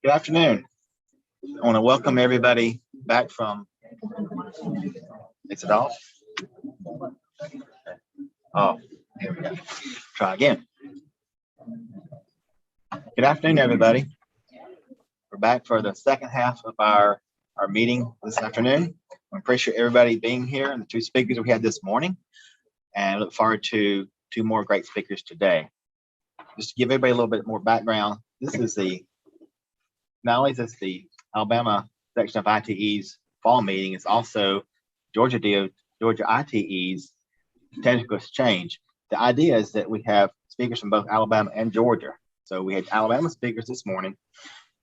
Good afternoon. I want to welcome everybody back from, is it off? Oh, here we go. Try again. Good afternoon, everybody. We're back for the second half of our meeting this afternoon. I appreciate everybody being here and the two speakers we had this morning, and I look forward to two more great speakers today. Just to give everybody a little bit more background, this is not only is this the Alabama section of ITE's fall meeting, it's also Georgia ITE's technical exchange. The idea is that we have speakers from both Alabama and Georgia. So we had Alabama speakers this morning.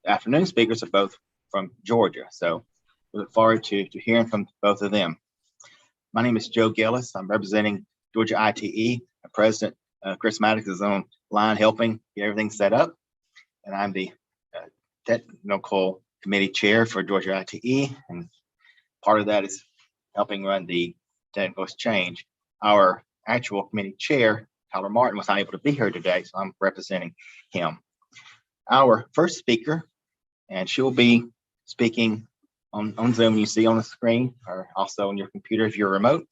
The afternoon speakers are both from Georgia. So we look forward to hearing from both of them. My name is Joe Gillis. I'm representing Georgia ITE. Our president, Chris Maddox, is on line helping get everything set up. And I'm the technical committee chair for Georgia ITE. And part of that is helping run the technical exchange. Our actual committee chair, Tyler Martin, was not able to be here today, so I'm representing him. Our first speaker, and she'll be speaking on Zoom, you see on the screen, or also on your computer if you're remote.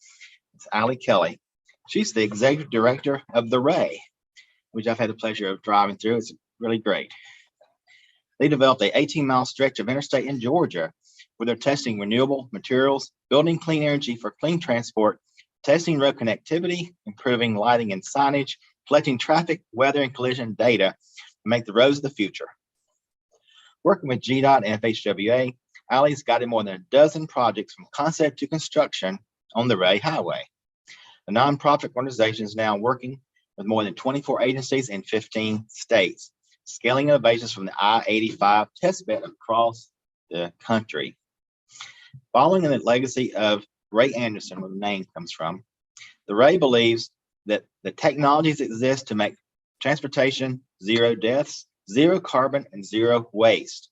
It's Ali Kelly. She's the executive director of the RAY, which I've had the pleasure of driving through. It's really great. They developed a 18-mile stretch of interstate in Georgia where they're testing renewable materials, building clean energy for clean transport, testing road connectivity, improving lighting and signage, collecting traffic, weather, and collision data to make the roads of the future. Working with GDOT and FHWA, Ali's guided more than a dozen projects from concept to construction on the Ray Highway. The nonprofit organization is now working with more than 24 agencies in 15 states, scaling innovations from the I-85 testbed across the country. Following in the legacy of Ray Anderson, where the name comes from, the Ray believes that the technologies exist to make transportation zero deaths, zero carbon, and zero waste.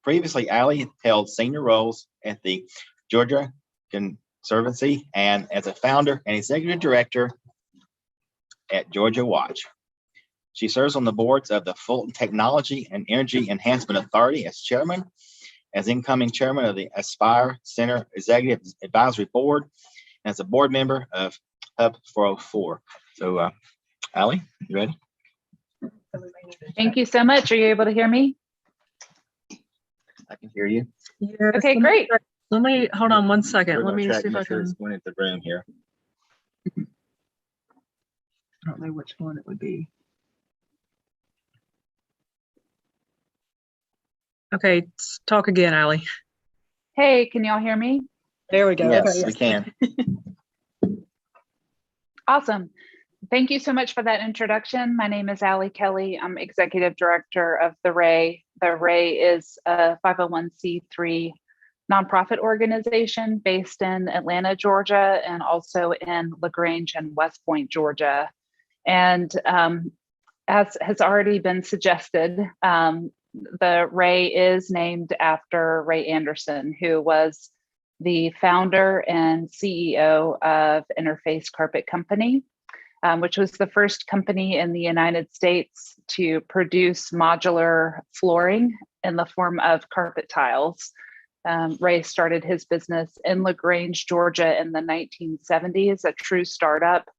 Previously, Ali held senior roles at the Georgia Conservancy and as a founder and executive director at Georgia Watch. She serves on the boards of the Fulton Technology and Energy Enhancement Authority as chairman, as incoming chairman of the Aspire Center Executive Advisory Board, and as a board member of Hub 404. So, Ali, you ready? Thank you so much. Are you able to hear me? I can hear you. Yes, Okay, great. Let me hold on one second. Let me see if I can. Going into the room here. I don't know which one it would be. Okay, talk again, Ali. Hey, can y'all hear me? There we go. Yes, Okay, we can. Awesome. Thank you so much for that introduction. My name is Ali Kelly. I'm executive director of the RAY. The RAY is a 501c3 nonprofit organization based in Atlanta, Georgia, and also in LaGrange and West Point, Georgia. And as has already been suggested, the RAY is named after Ray Anderson, who was the founder and CEO of Interface Carpet Company, which was the first company in the United States to produce modular flooring in the form of carpet tiles. Ray started his business in LaGrange, Georgia in the 1970s, a true startup,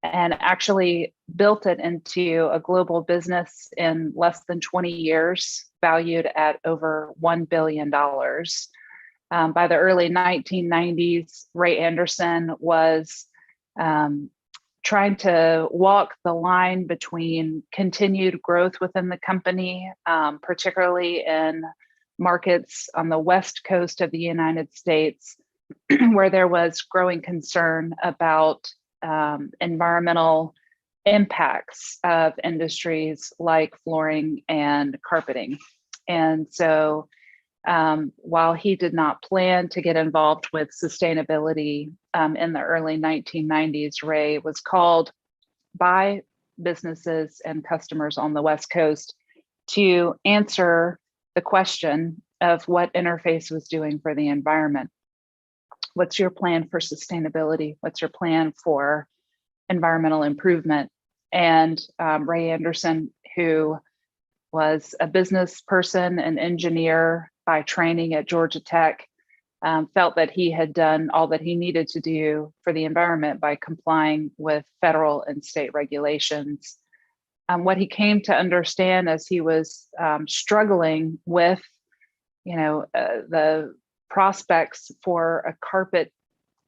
and actually built it into a global business in less than 20 years, valued at over $1 billion. By the early 1990s, Ray Anderson was trying to walk the line between continued growth within the company, particularly in markets on the West Coast of the United States, where there was growing concern about environmental impacts of industries like flooring and carpeting. And so while he did not plan to get involved with sustainability in the early 1990s, Ray was called by businesses and customers on the West Coast to answer the question of what Interface was doing for the environment. What's your plan for sustainability? What's your plan for environmental improvement? And Ray Anderson, who was a business person, an engineer by training at Georgia Tech, felt that he had done all that he needed to do for the environment by complying with federal and state regulations. What he came to understand as he was struggling with, the prospects for a carpet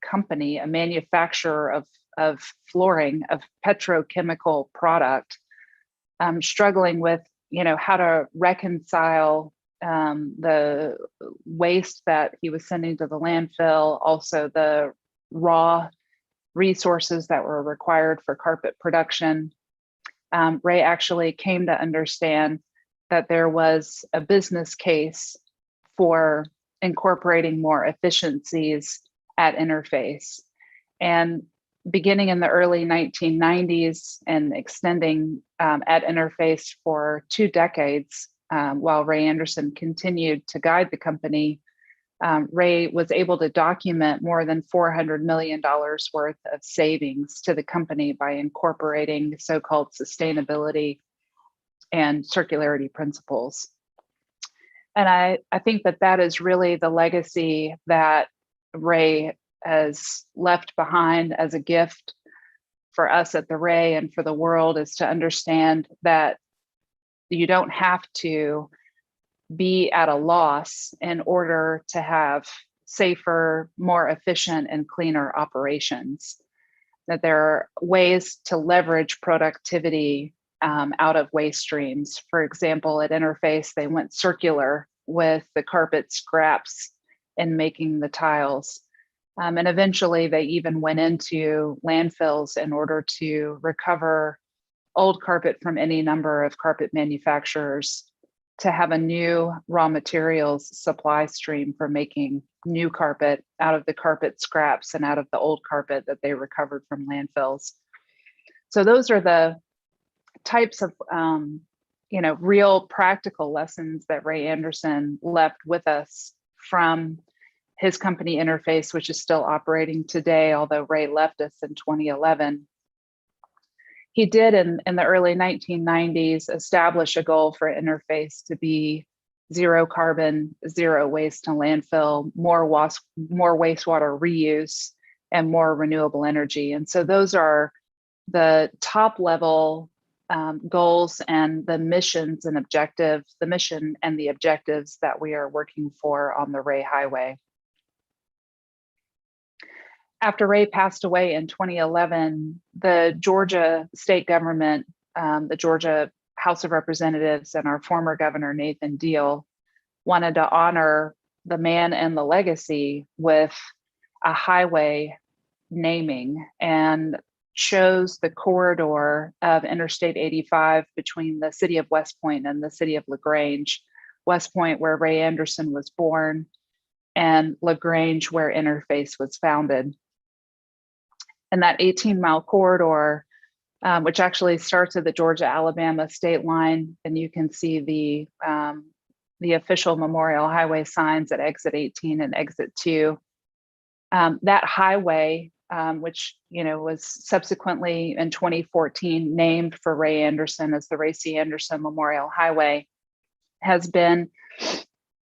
company, a manufacturer of flooring, of petrochemical product, struggling with, how to reconcile the waste that he was sending to the landfill, also the raw resources that were required for carpet production. Ray actually came to understand that there was a business case for incorporating more efficiencies at Interface. And beginning in the early 1990s and extending at Interface for 2 decades, while Ray Anderson continued to guide the company, Ray was able to document more than $400 million worth of savings to the company by incorporating so-called sustainability and circularity principles. And I think that is really the legacy that Ray has left behind as a gift for us at the Ray and for the world, is to understand that you don't have to be at a loss in order to have safer, more efficient, and cleaner operations. That there are ways to leverage productivity out of waste streams. For example, at Interface, they went circular with the carpet scraps in making the tiles. And eventually they even went into landfills in order to recover old carpet from any number of carpet manufacturers to have a new raw materials supply stream for making new carpet out of the carpet scraps and out of the old carpet that they recovered from landfills. So those are the types of real practical lessons that Ray Anderson left with us from his company Interface, which is still operating today, although Ray left us in 2011. He did in the early 1990s establish a goal for Interface to be zero carbon, zero waste to landfill, more wastewater reuse, and more renewable energy. And so those are the top level goals and the missions and objectives, the mission and the objectives that we are working for on the Ray Highway. After Ray passed away in 2011, the Georgia state government, the Georgia House of Representatives, and our former governor, Nathan Deal, wanted to honor the man and the legacy with a highway naming, and chose the corridor of Interstate 85 between the city of West Point and the city of LaGrange. West Point, where Ray Anderson was born, and LaGrange, where Interface was founded. And that 18-mile corridor, which actually starts at the Georgia-Alabama state line, and you can see the official Memorial Highway signs at exit 18 and exit 2. That highway, which was subsequently in 2014 named for Ray Anderson as the Ray C. Anderson Memorial Highway, has been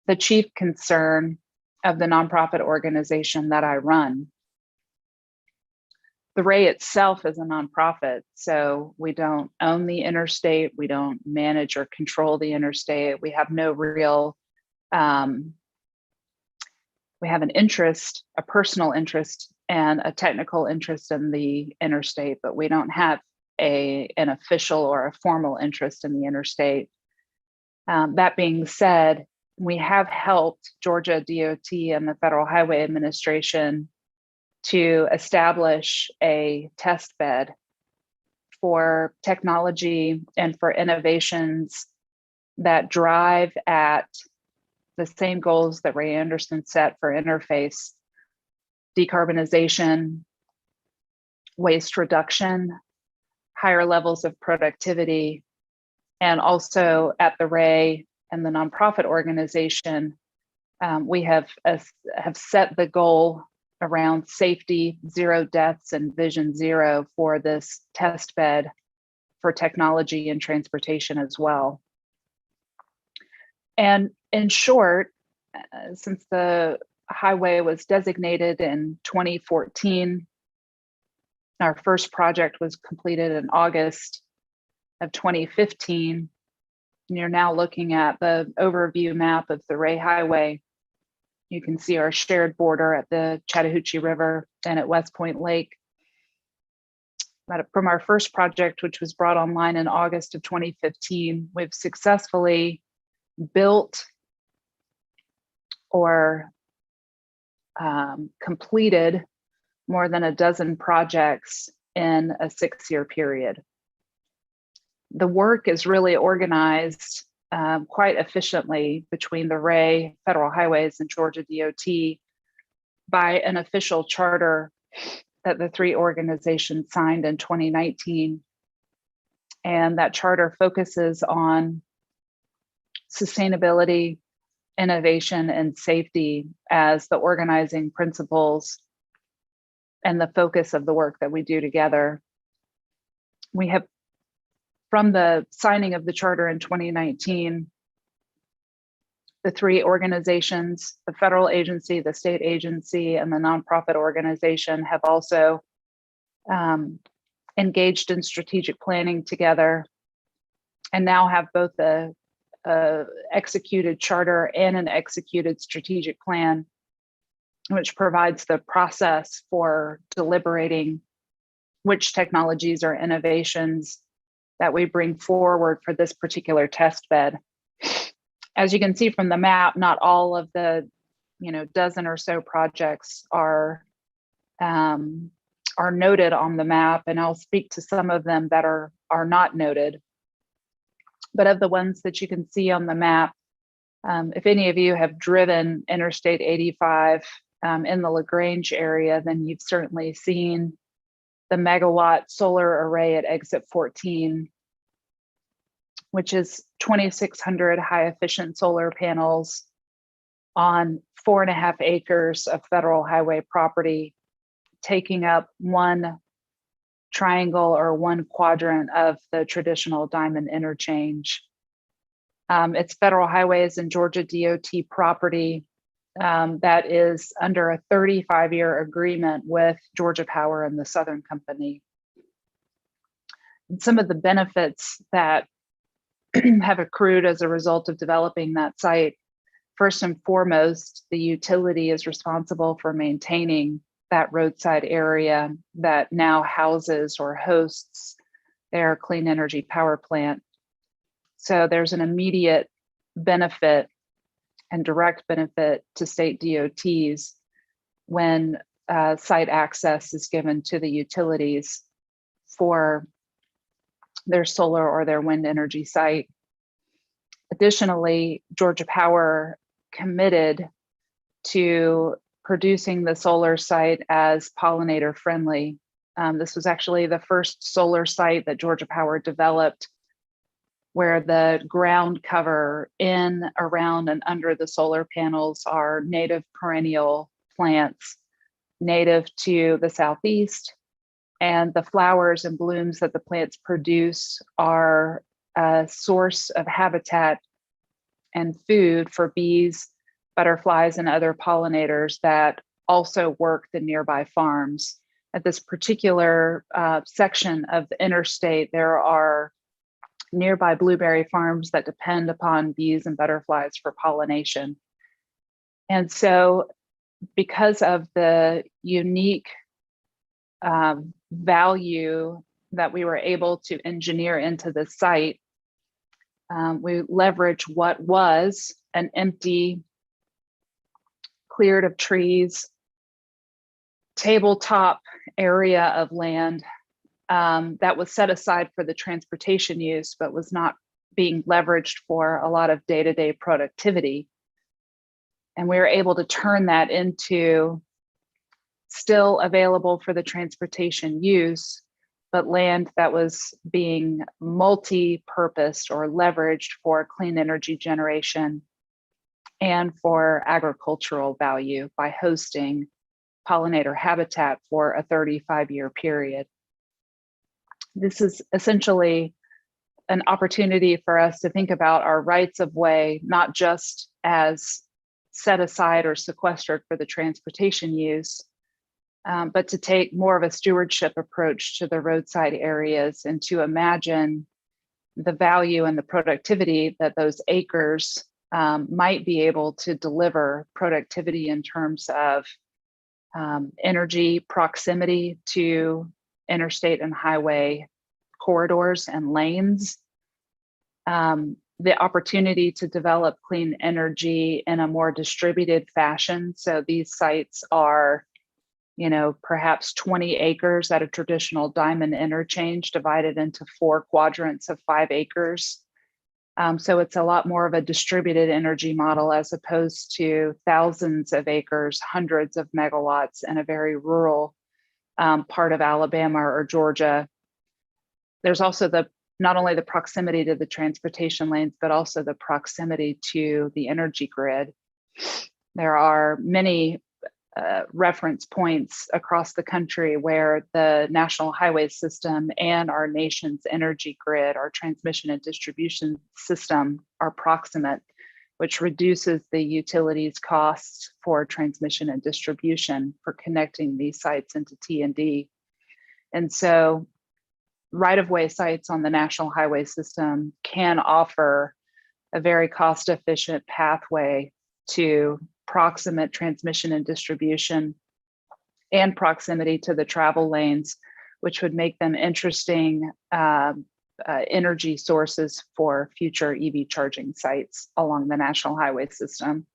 the chief concern of the nonprofit organization that I run. The Ray itself is a nonprofit, so we don't own the interstate, we don't manage or control the interstate, we have no real, we have an interest, a personal interest and a technical interest in the interstate, but we don't have an official or a formal interest in the interstate. That being said, we have helped Georgia DOT and the Federal Highway Administration to establish a test bed for technology and for innovations that drive at the same goals that Ray Anderson set for Interface: decarbonization, waste reduction, higher levels of productivity, and also at the Ray and the nonprofit organization, we have set the goal around safety, zero deaths, and vision zero for this test bed for technology and transportation as well. And in short, since the highway was designated in 2014, our first project was completed in August of 2015. And you're now looking at the overview map of the Ray Highway. You can see our shared border at the Chattahoochee River and at West Point Lake. But from our first project, which was brought online in August of 2015, we've successfully built or completed more than a dozen projects in a 6-year period. The work is really organized quite efficiently between the Ray, Federal Highways, and Georgia DOT by an official charter that the 3 organizations signed in 2019. And that charter focuses on sustainability, innovation, and safety as the organizing principles and the focus of the work that we do together. We have, from the signing of the charter in 2019, the 3 organizations, the federal agency, the state agency, and the nonprofit organization have also engaged in strategic planning together and now have both a executed charter and an executed strategic plan, which provides the process for deliberating which technologies or innovations that we bring forward for this particular test bed. As you can see from the map, not all of the dozen or so projects are noted on the map, and I'll speak to some of them that are not noted. But of the ones that you can see on the map, if any of you have driven Interstate 85 in the LaGrange area, then you've certainly seen the megawatt solar array at exit 14, which is 2,600 high efficient solar panels on 4.5 acres of federal highway property, taking up one triangle or one quadrant of the traditional diamond interchange. It's Federal Highways and Georgia DOT property that is under a 35-year agreement with Georgia Power and the Southern Company. And some of the benefits that have accrued as a result of developing that site, first and foremost, the utility is responsible for maintaining that roadside area that now houses or hosts their clean energy power plant. So there's an immediate benefit and direct benefit to state DOTs when site access is given to the utilities for their solar or their wind energy site. Additionally, Georgia Power committed to producing the solar site as pollinator friendly. This was actually the first solar site that Georgia Power developed where the ground cover in, around, and under the solar panels are native perennial plants native to the Southeast. And the flowers and blooms that the plants produce are a source of habitat and food for bees, butterflies, and other pollinators that also work the nearby farms. At this particular section of the interstate, there are nearby blueberry farms that depend upon bees and butterflies for pollination. And so because of the unique value that we were able to engineer into the site, we leverage what was an empty, cleared of trees, tabletop area of land that was set aside for the transportation use, but was not being leveraged for a lot of day-to-day productivity. And we were able to turn that into still available for the transportation use, but land that was being multi-purposed or leveraged for clean energy generation and for agricultural value by hosting pollinator habitat for a 35-year period. This is essentially an opportunity for us to think about our rights of way, not just as set aside or sequestered for the transportation use, but to take more of a stewardship approach to the roadside areas and to imagine the value and the productivity that those acres might be able to deliver productivity in terms of energy proximity to interstate and highway corridors and lanes, the opportunity to develop clean energy in a more distributed fashion. So these sites are, perhaps 20 acres at a traditional diamond interchange divided into 4 quadrants of 5 acres. So it's a lot more of a distributed energy model as opposed to thousands of acres, hundreds of megawatts in a very rural part of Alabama or Georgia. There's also not only the proximity to the transportation lanes, but also the proximity to the energy grid. There are many reference points across the country where the national highway system and our nation's energy grid, our transmission and distribution system, are proximate, which reduces the utilities costs for transmission and distribution for connecting these sites into T&D. And so right-of-way sites on the national highway system can offer a very cost-efficient pathway to proximate transmission and distribution and proximity to the travel lanes, which would make them interesting energy sources for future EV charging sites along the national highway system.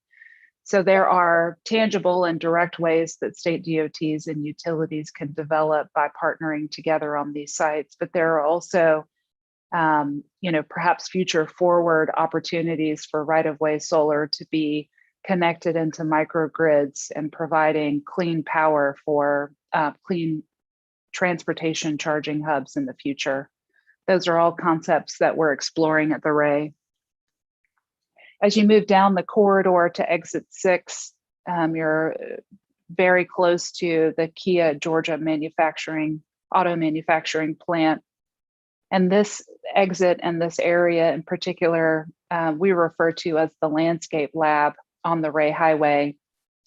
So there are tangible and direct ways that state DOTs and utilities can develop by partnering together on these sites, but there are also perhaps future forward opportunities for right-of-way solar to be connected into microgrids and providing clean power for clean transportation charging hubs in the future. Those are all concepts that we're exploring at the Ray. As you move down the corridor to exit 6, you're very close to the Kia Georgia auto manufacturing plant. And this exit and this area in particular, we refer to as the Landscape Lab on the Ray Highway,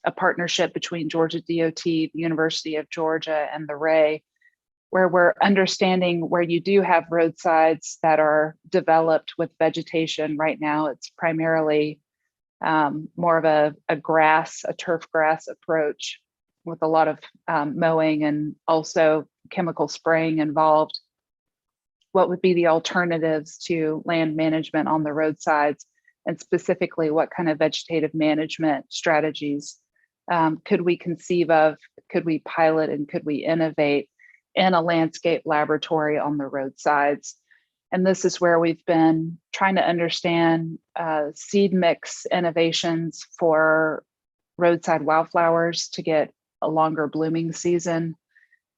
a partnership between Georgia DOT, the University of Georgia, and the Ray, where we're understanding where you do have roadsides that are developed with vegetation. Right now, it's primarily more of a turf grass approach with a lot of mowing and also chemical spraying involved. What would be the alternatives to land management on the roadsides? And specifically, what kind of vegetative management strategies could we conceive of, could we pilot, and could we innovate in a landscape laboratory on the roadsides? And this is where we've been trying to understand seed mix innovations for roadside wildflowers to get a longer blooming season.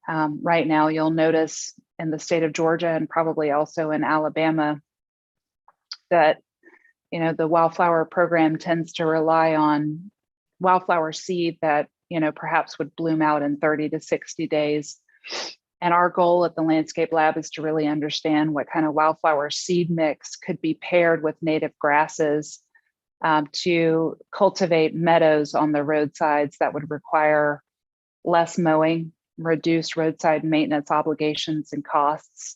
Right now, you'll notice in the state of Georgia and probably also in Alabama that the wildflower program tends to rely on wildflower seed that, perhaps would bloom out in 30 to 60 days. And our goal at the Landscape Lab is to really understand what kind of wildflower seed mix could be paired with native grasses to cultivate meadows on the roadsides that would require less mowing, reduce roadside maintenance obligations and costs.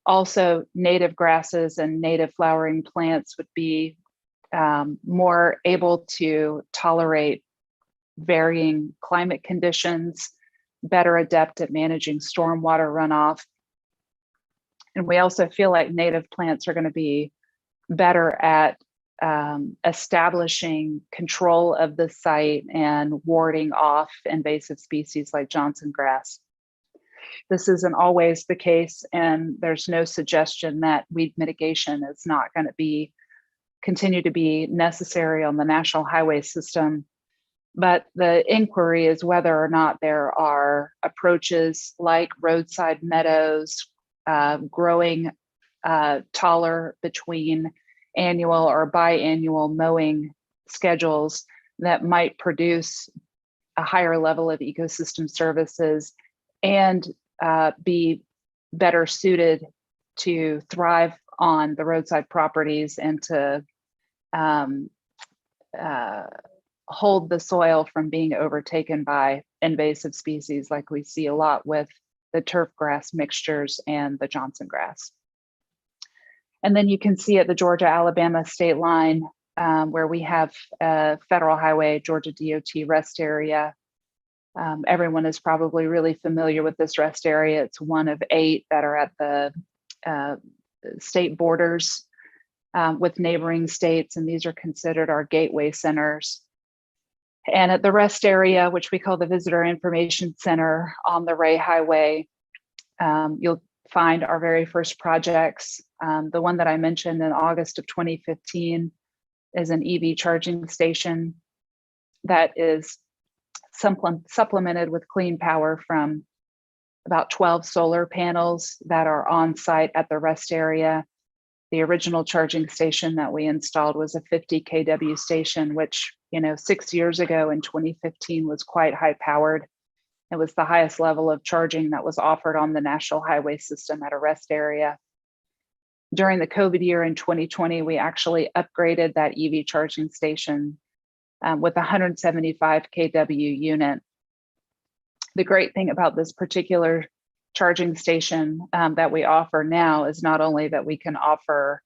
Also, native grasses and native flowering plants would be more able to tolerate varying climate conditions, better adept at managing stormwater runoff. And we also feel like native plants are going to be better at establishing control of the site and warding off invasive species like Johnson grass. This isn't always the case, and there's no suggestion that weed mitigation is not going to continue to be necessary on the national highway system. But the inquiry is whether or not there are approaches like roadside meadows, growing taller between annual or biannual mowing schedules that might produce a higher level of ecosystem services and be better suited to thrive on the roadside properties and to hold the soil from being overtaken by invasive species like we see a lot with the turf grass mixtures and the Johnson grass. And then you can see at the Georgia-Alabama state line where we have a federal highway, Georgia DOT rest area. Everyone is probably really familiar with this rest area. It's one of 8 that are at the state borders with neighboring states, and these are considered our gateway centers. And at the rest area, which we call the Visitor Information Center on the Ray Highway, you'll find our very first projects. The one that I mentioned in August of 2015 is an EV charging station that is supplemented with clean power from about 12 solar panels that are on site at the rest area. The original charging station that we installed was a 50 kW station, which, 6 years ago in 2015 was quite high powered. It was the highest level of charging that was offered on the national highway system at a rest area. During the COVID year in 2020, we actually upgraded that EV charging station with a 175 kW unit. The great thing about this particular charging station that we offer now is not only that we can offer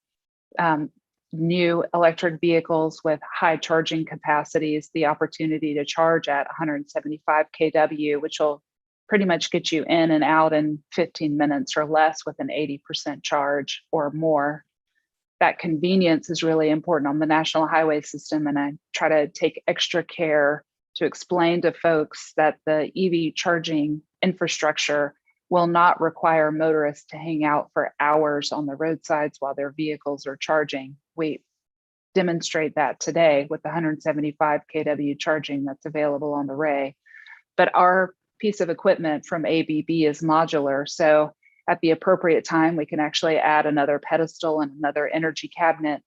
new electric vehicles with high charging capacities, the opportunity to charge at 175 kW, which will pretty much get you in and out in 15 minutes or less with an 80% charge or more. That convenience is really important on the national highway system, and I try to take extra care to explain to folks that the EV charging infrastructure will not require motorists to hang out for hours on the roadsides while their vehicles are charging. We demonstrate that today with the 175 kW charging that's available on the Ray. But our piece of equipment from ABB is modular, so at the appropriate time, we can actually add another pedestal and another energy cabinet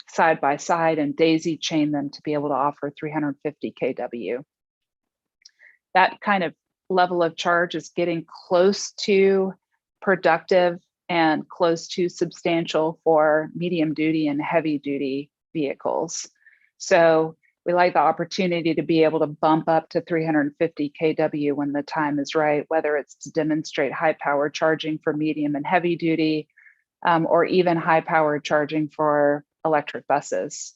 side by side and daisy chain them to be able to offer 350 kW. That kind of level of charge is getting close to productive and close to substantial for medium duty and heavy duty vehicles. So we like the opportunity to be able to bump up to 350 kW when the time is right, whether it's to demonstrate high power charging for medium and heavy duty, or even high power charging for electric buses.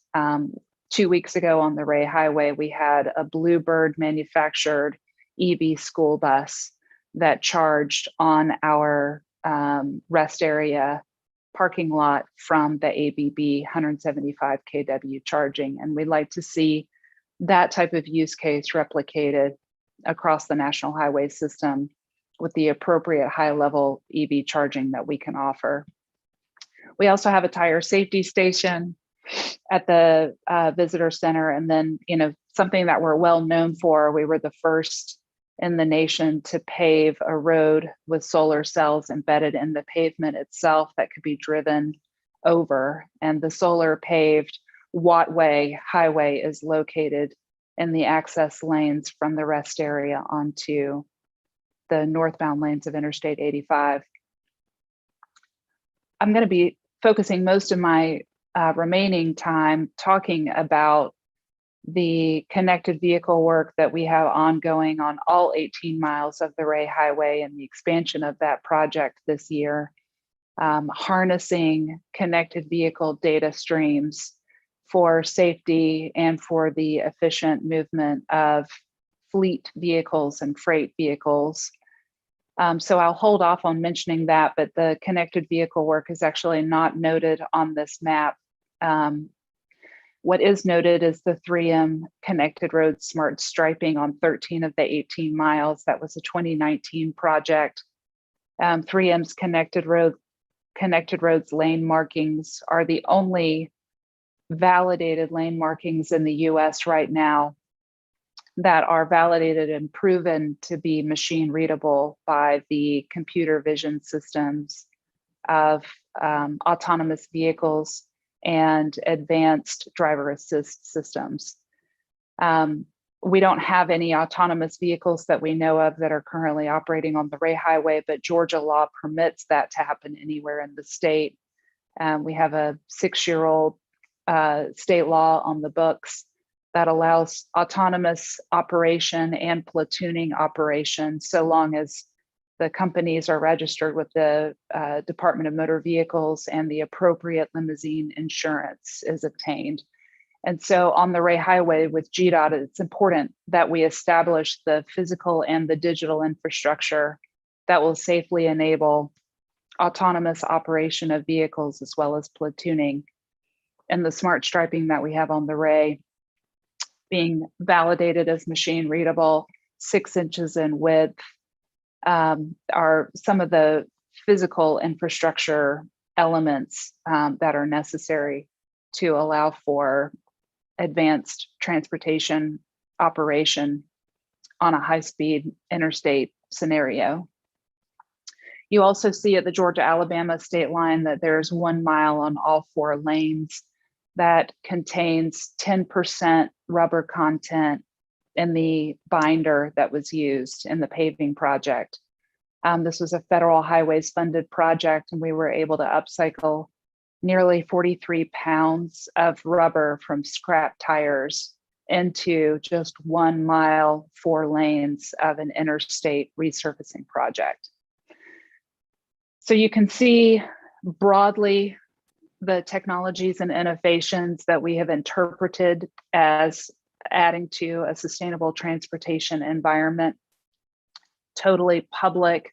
2 weeks ago on the Ray Highway, we had a Bluebird manufactured EV school bus that charged on our rest area parking lot from the ABB 175 kW charging. And we'd like to see that type of use case replicated across the national highway system with the appropriate high level EV charging that we can offer. We also have a tire safety station at the visitor center. And then, something that we're well known for, we were the first in the nation to pave a road with solar cells embedded in the pavement itself that could be driven over. And the solar paved Wattway highway is located in the access lanes from the rest area onto the northbound lanes of Interstate 85. I'm going to be focusing most of my remaining time talking about the connected vehicle work that we have ongoing on all 18 miles of the Ray Highway and the expansion of that project this year, harnessing connected vehicle data streams for safety and for the efficient movement of fleet vehicles and freight vehicles. So I'll hold off on mentioning that, but the connected vehicle work is actually not noted on this map. What is noted is the 3M Connected Road Smart Striping on 13 of the 18 miles. That was a 2019 project. 3M's Connected Roads lane markings are the only validated lane markings in the US right now that are validated and proven to be machine readable by the computer vision systems of autonomous vehicles and advanced driver assist systems. We don't have any autonomous vehicles that we know of that are currently operating on the Ray Highway, but Georgia law permits that to happen anywhere in the state. We have a 6-year-old state law on the books that allows autonomous operation and platooning operation, so long as the companies are registered with the Department of Motor Vehicles and the appropriate limousine insurance is obtained. And so on the Ray Highway with GDOT, it's important that we establish the physical and the digital infrastructure that will safely enable autonomous operation of vehicles as well as platooning. And the smart striping that we have on the Ray being validated as machine readable, 6 inches in width, are some of the physical infrastructure elements that are necessary to allow for advanced transportation operation on a high-speed interstate scenario. You also see at the Georgia-Alabama state line that there's 1 mile on all 4 lanes that contains 10% rubber content in the binder that was used in the paving project. This was a federal highways funded project, and we were able to upcycle nearly 43 pounds of rubber from scrap tires into just 1 mile, 4 lanes of an interstate resurfacing project. So you can see broadly the technologies and innovations that we have interpreted as adding to a sustainable transportation environment, totally public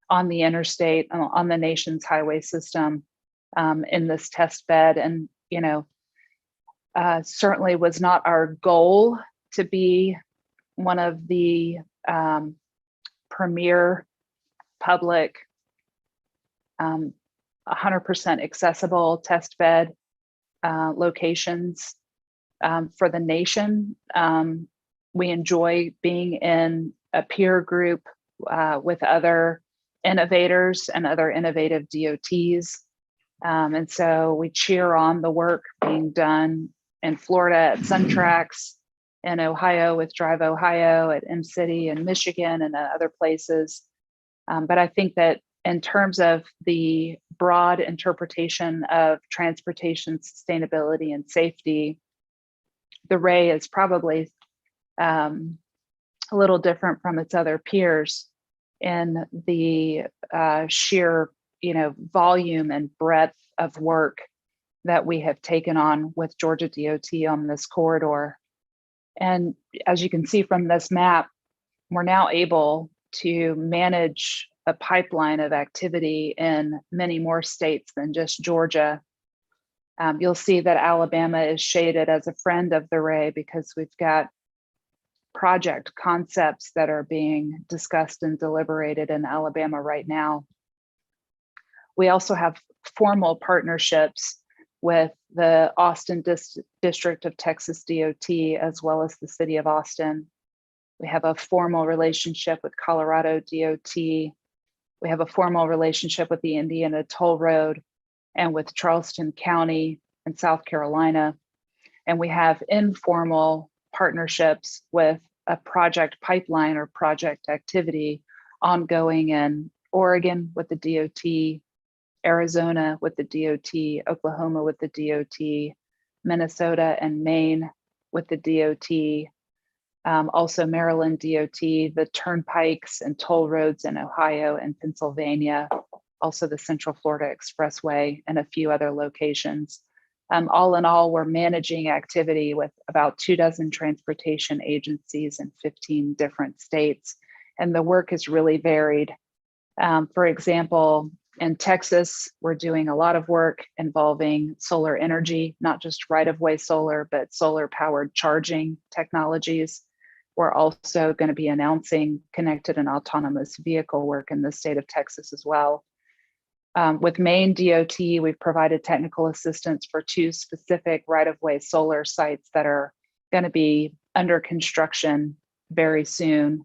on the interstate, on the nation's highway system in this test bed. And, you know, certainly was not our goal to be one of the premier public 100% accessible test bed locations for the nation. We enjoy being in a peer group with other innovators and other innovative DOTs. And so we cheer on the work being done in Florida at SunTrax, in Ohio with Drive Ohio, at M-City in Michigan and other places. But I think that in terms of the broad interpretation of transportation sustainability and safety, the Ray is probably a little different from its other peers in the sheer, volume and breadth of work that we have taken on with Georgia DOT on this corridor. And as you can see from this map, we're now able to manage a pipeline of activity in many more states than just Georgia. You'll see that Alabama is shaded as a friend of the Ray because we've got project concepts that are being discussed and deliberated in Alabama right now. We also have formal partnerships with the Austin District of Texas DOT, as well as the City of Austin. We have a formal relationship with Colorado DOT. We have a formal relationship with the Indiana Toll Road and with Charleston County in South Carolina. And we have informal partnerships with a project pipeline or project activity ongoing in Oregon with the DOT, Arizona with the DOT, Oklahoma with the DOT, Minnesota and Maine with the DOT, also Maryland DOT, the turnpikes and toll roads in Ohio and Pennsylvania, also the Central Florida Expressway and a few other locations. All in all, we're managing activity with about 24 transportation agencies in 15 different states, and the work is really varied. For example, in Texas, we're doing a lot of work involving solar energy, not just right-of-way solar, but solar-powered charging technologies. We're also going to be announcing connected and autonomous vehicle work in the state of Texas as well. With Maine DOT, we've provided technical assistance for 2 specific right-of-way solar sites that are going to be under construction very soon.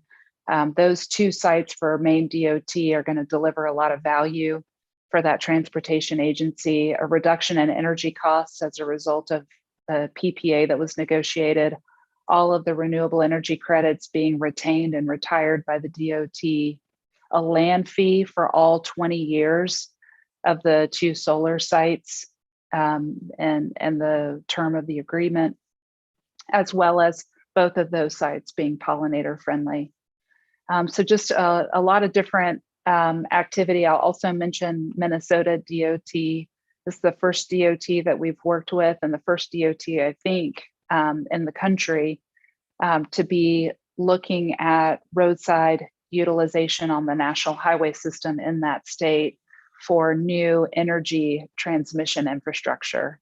Those 2 sites for Maine DOT are going to deliver a lot of value for that transportation agency, a reduction in energy costs as a result of the PPA that was negotiated, all of the renewable energy credits being retained and retired by the DOT, a land fee for all 20 years of the 2 solar sites and the term of the agreement, as well as both of those sites being pollinator friendly. So just a lot of different activity. I'll also mention Minnesota DOT. This is the first DOT that we've worked with, and the first DOT, I think, in the country to be looking at roadside utilization on the national highway system in that state for new energy transmission infrastructure.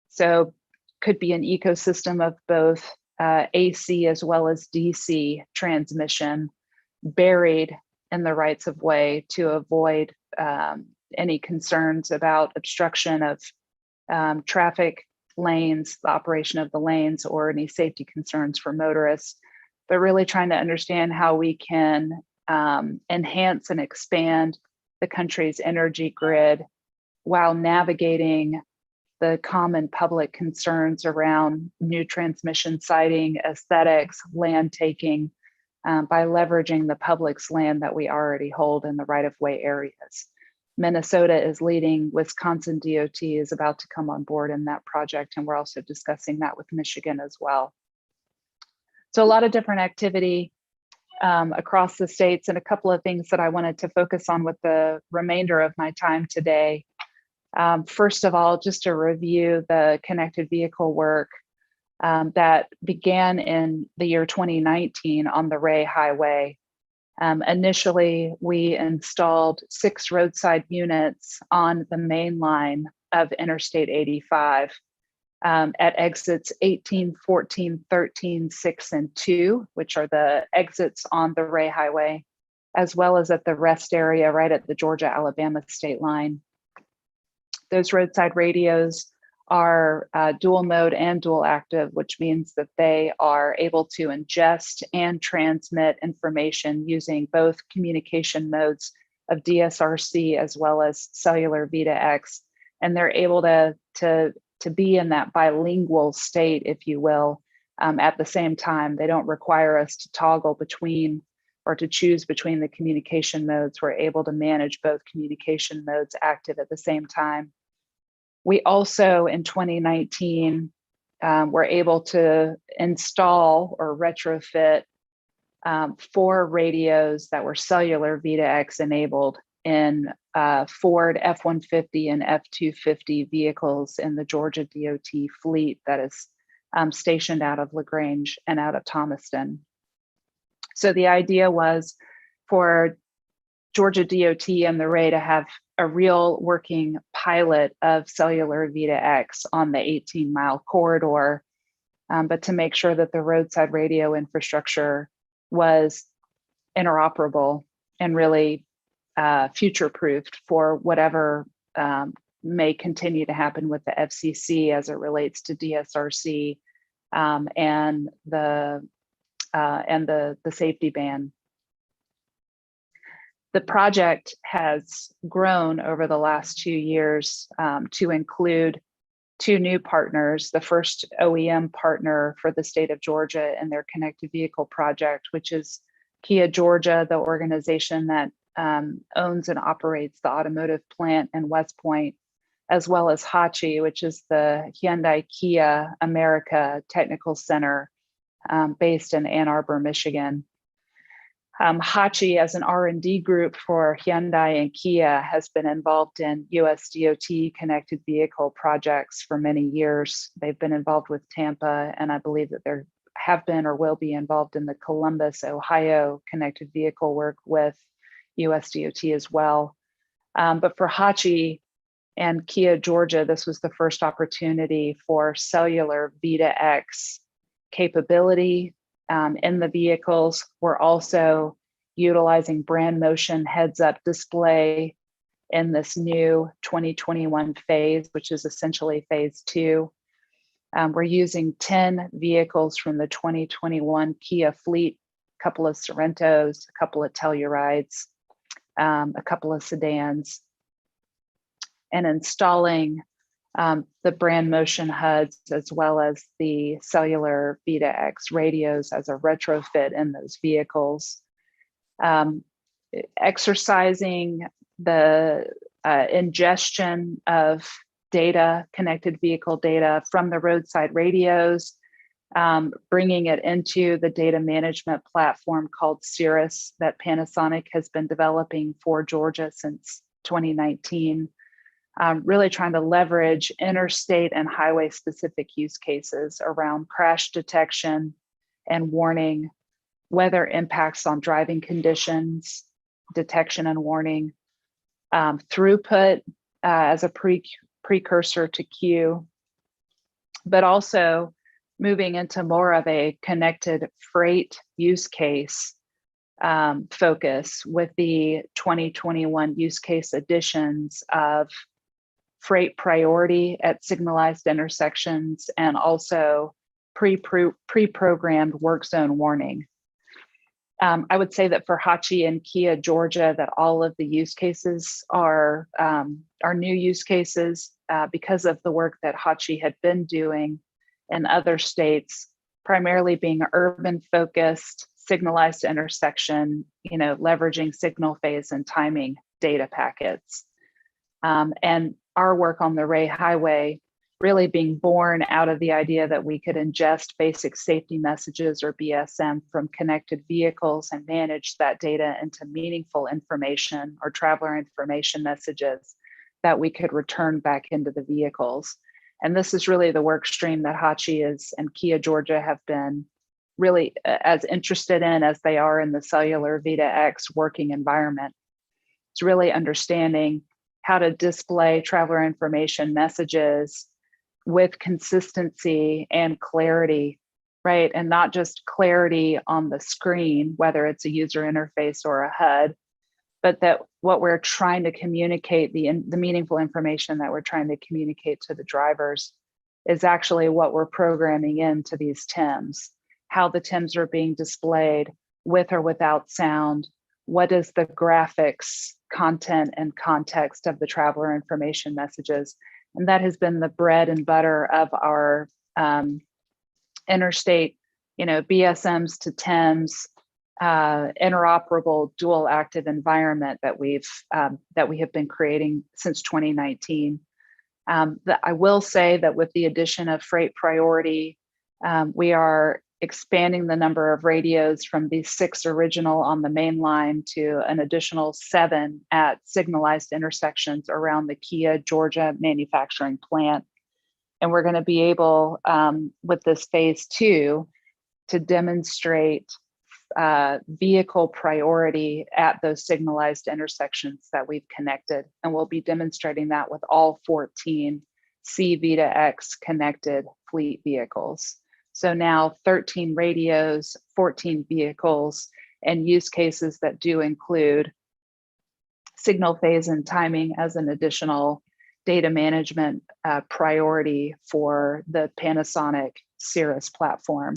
So could be an ecosystem of both AC as well as DC transmission buried in the rights of way to avoid any concerns about obstruction of traffic lanes, the operation of the lanes, or any safety concerns for motorists, but really trying to understand how we can enhance and expand the country's energy grid while navigating the common public concerns around new transmission siting, aesthetics, land taking, by leveraging the public's land that we already hold in the right-of-way areas. Minnesota is leading. Wisconsin DOT is about to come on board in that project, and we're also discussing that with Michigan as well. So a lot of different activity across the states, and a couple of things that I wanted to focus on with the remainder of my time today. First of all, just to review the connected vehicle work that began in the year 2019 on the Ray Highway. Initially, we installed 6 roadside units on the main line of Interstate 85 at exits 18, 14, 13, 6, and 2, which are the exits on the Ray Highway, as well as at the rest area right at the Georgia-Alabama state line. Those roadside radios are dual mode and dual active, which means that they are able to ingest and transmit information using both communication modes of DSRC as well as cellular V2X. And they're able to be in that bilingual state, if you will, at the same time. They don't require us to toggle between or to choose between the communication modes. We're able to manage both communication modes active at the same time. We also, in 2019, were able to install or retrofit 4 radios that were cellular V2X enabled in Ford F-150 and F-250 vehicles in the Georgia DOT fleet that is stationed out of LaGrange and out of Thomaston. So the idea was for Georgia DOT and the Ray to have a real working pilot of cellular V2X on the 18-mile corridor, but to make sure that the roadside radio infrastructure was interoperable and really future-proofed for whatever may continue to happen with the FCC as it relates to DSRC and the safety ban. The project has grown over the last 2 years to include 2 new partners. The first OEM partner for the state of Georgia in their connected vehicle project, which is Kia Georgia, the organization that owns and operates the automotive plant in West Point, as well as HACHI, which is the Hyundai Kia America Technical Center based in Ann Arbor, Michigan. HACHI, as an R&D group for Hyundai and Kia, has been involved in US DOT connected vehicle projects for many years. They've been involved with Tampa, and I believe that they have been or will be involved in the Columbus, Ohio connected vehicle work with US DOT as well. But for HACHI and Kia Georgia, this was the first opportunity for cellular V2X capability in the vehicles. We're also utilizing brand motion heads-up display in this new 2021 phase, which is essentially phase 2. We're using 10 vehicles from the 2021 Kia fleet, a couple of Sorrentos, a couple of Tellurides, a couple of sedans, and installing the brand motion HUDs as well as the cellular V2X radios as a retrofit in those vehicles. Exercising the ingestion of data, connected vehicle data from the roadside radios, bringing it into the data management platform called Cirrus that Panasonic has been developing for Georgia since 2019. Really trying to leverage interstate and highway specific use cases around crash detection and warning, weather impacts on driving conditions, detection and warning, throughput as a precursor to queue, but also moving into more of a connected freight use case focus with the 2021 use case additions of freight priority at signalized intersections and also pre-programmed work zone warning. I would say that for HACHI and Kia Georgia, that all of the use cases are new use cases because of the work that HACHI had been doing in other states, primarily being urban focused, signalized intersection, leveraging signal phase and timing data packets. And our work on the Ray Highway really being born out of the idea that we could ingest basic safety messages or BSM from connected vehicles and manage that data into meaningful information or traveler information messages that we could return back into the vehicles. And this is really the work stream that HACHI and Kia Georgia have been really as interested in as they are in the cellular V2X working environment. It's really understanding how to display traveler information messages with consistency and clarity, right? And not just clarity on the screen, whether it's a user interface or a HUD, but that what we're trying to communicate, the meaningful information that we're trying to communicate to the drivers is actually what we're programming into these TIMs, how the TIMs are being displayed with or without sound, what is the graphics, content, and context of the traveler information messages. And that has been the bread and butter of our interstate, BSMs to TIMs, interoperable dual active environment that we have been creating since 2019. I will say that with the addition of freight priority, we are expanding the number of radios from these 6 original on the main line to an additional 7 at signalized intersections around the Kia Georgia manufacturing plant. And we're going to be able, with this phase 2, to demonstrate vehicle priority at those signalized intersections that we've connected. And we'll be demonstrating that with all 14 C-V2X connected fleet vehicles. So now 13 radios, 14 vehicles, and use cases that do include signal phase and timing as an additional data management priority for the Panasonic Cirrus platform.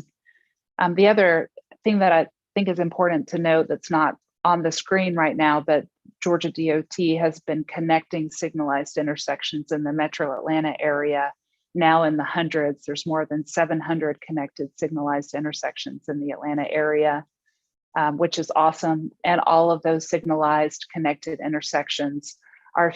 The other thing that I think is important to note that's not on the screen right now, but Georgia DOT has been connecting signalized intersections in the Metro Atlanta area. Now in the hundreds, there's more than 700 connected signalized intersections in the Atlanta area, which is awesome. And all of those signalized connected intersections are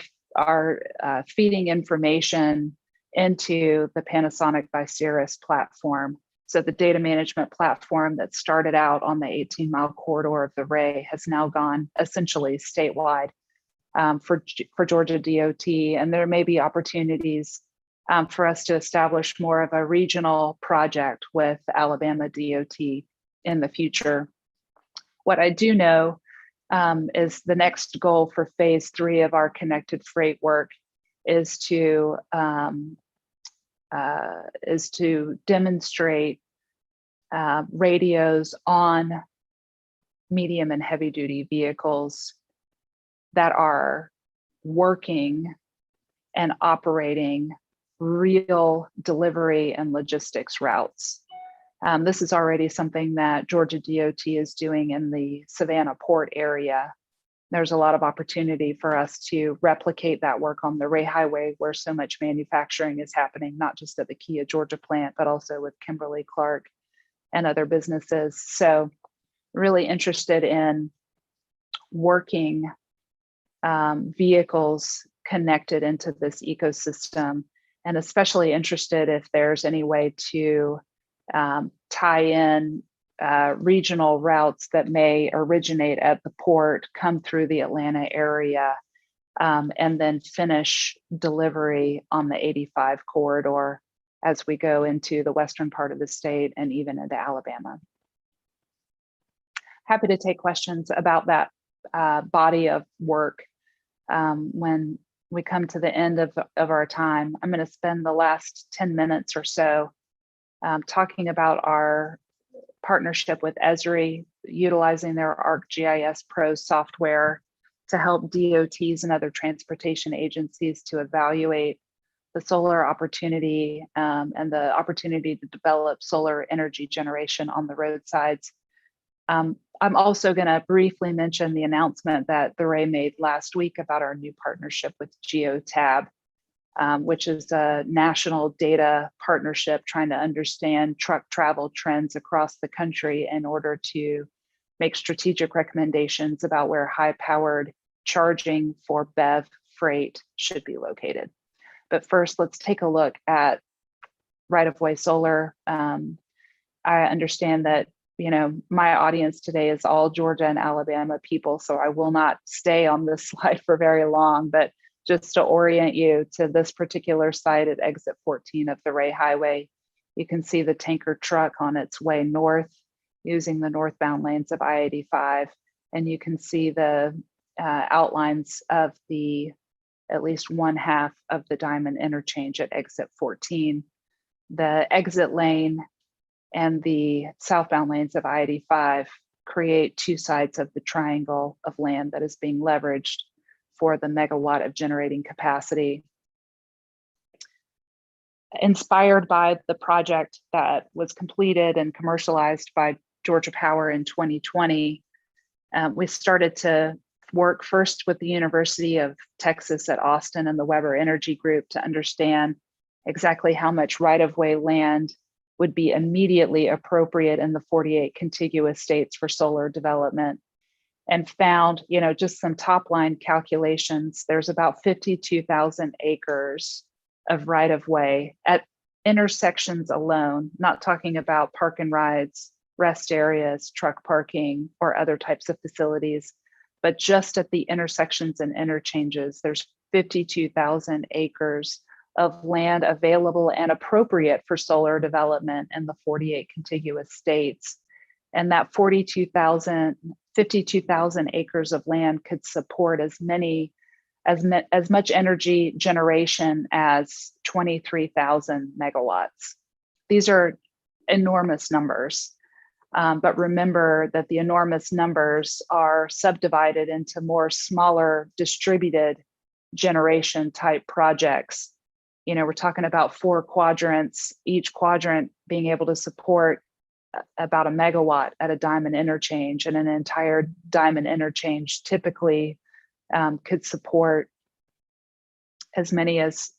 feeding information into the Panasonic by Cirrus platform. So the data management platform that started out on the 18-mile corridor of the Ray has now gone essentially statewide for Georgia DOT. And there may be opportunities for us to establish more of a regional project with Alabama DOT in the future. What I do know is the next goal for phase 3 of our connected freight work is to demonstrate radios on medium and heavy duty vehicles that are working and operating real delivery and logistics routes. This is already something that Georgia DOT is doing in the Savannah Port area. There's a lot of opportunity for us to replicate that work on the Ray Highway, where so much manufacturing is happening, not just at the Kia Georgia plant, but also with Kimberly-Clark and other businesses. So really interested in working vehicles connected into this ecosystem, and especially interested if there's any way to tie in regional routes that may originate at the port, come through the Atlanta area, and then finish delivery on the 85 corridor as we go into the western part of the state and even into Alabama. Happy to take questions about that body of work when we come to the end of our time. I'm going to spend the last 10 minutes or so talking about our partnership with Esri, utilizing their ArcGIS Pro software to help DOTs and other transportation agencies to evaluate the solar opportunity and the opportunity to develop solar energy generation on the roadsides. I'm also going to briefly mention the announcement that the Ray made last week about our new partnership with GeoTab, which is a national data partnership trying to understand truck travel trends across the country in order to make strategic recommendations about where high-powered charging for BEV freight should be located. But first, let's take a look at right-of-way solar. I understand that my audience today is all Georgia and Alabama people, so I will not stay on this slide for very long, but just to orient you to this particular site at exit 14 of the Ray Highway, you can see the tanker truck on its way north using the northbound lanes of I-85, and you can see the outlines of at least one half of the Diamond interchange at exit 14. The exit lane and the southbound lanes of I-85 create two sides of the triangle of land that is being leveraged for the megawatt of generating capacity. Inspired by the project that was completed and commercialized by Georgia Power in 2020, we started to work first with the University of Texas at Austin and the Weber Energy Group to understand exactly how much right-of-way land would be immediately appropriate in the 48 contiguous states for solar development, and found, just some top line calculations. There's about 52,000 acres of right-of-way at intersections alone, not talking about park and rides, rest areas, truck parking, or other types of facilities, but just at the intersections and interchanges, there's 52,000 acres of land available and appropriate for solar development in the 48 contiguous states. And that 52,000 acres of land could support as much energy generation as 23,000 megawatts. These are enormous numbers. But remember that the enormous numbers are subdivided into more smaller distributed generation type projects. We're talking about 4 quadrants, each quadrant being able to support about a megawatt at a Diamond interchange, and an entire Diamond interchange typically could support as many as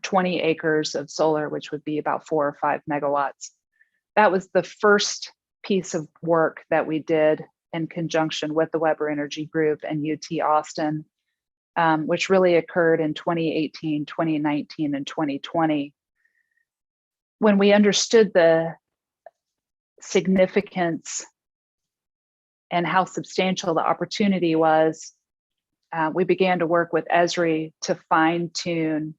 20 acres of solar, which would be about 4 or 5 megawatts. That was the first piece of work that we did in conjunction with the Weber Energy Group and UT Austin, which really occurred in 2018, 2019, and 2020. When we understood the significance and how substantial the opportunity was, we began to work with Esri to fine-tune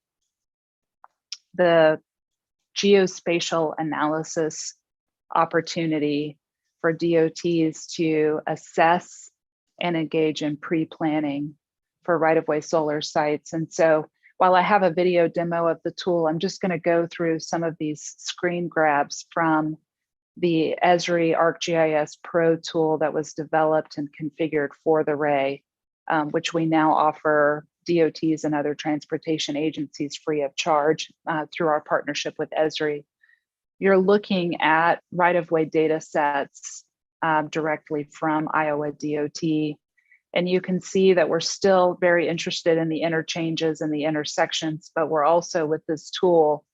the geospatial analysis opportunity for DOTs to assess and engage in pre-planning for right-of-way solar sites. And so while I have a video demo of the tool, I'm just going to go through some of these screen grabs from the Esri ArcGIS Pro tool that was developed and configured for the Ray, which we now offer DOTs and other transportation agencies free of charge through our partnership with Esri. You're looking at right-of-way data sets directly from Iowa DOT, and you can see that we're still very interested in the interchanges and the intersections, but we're also, with this tool,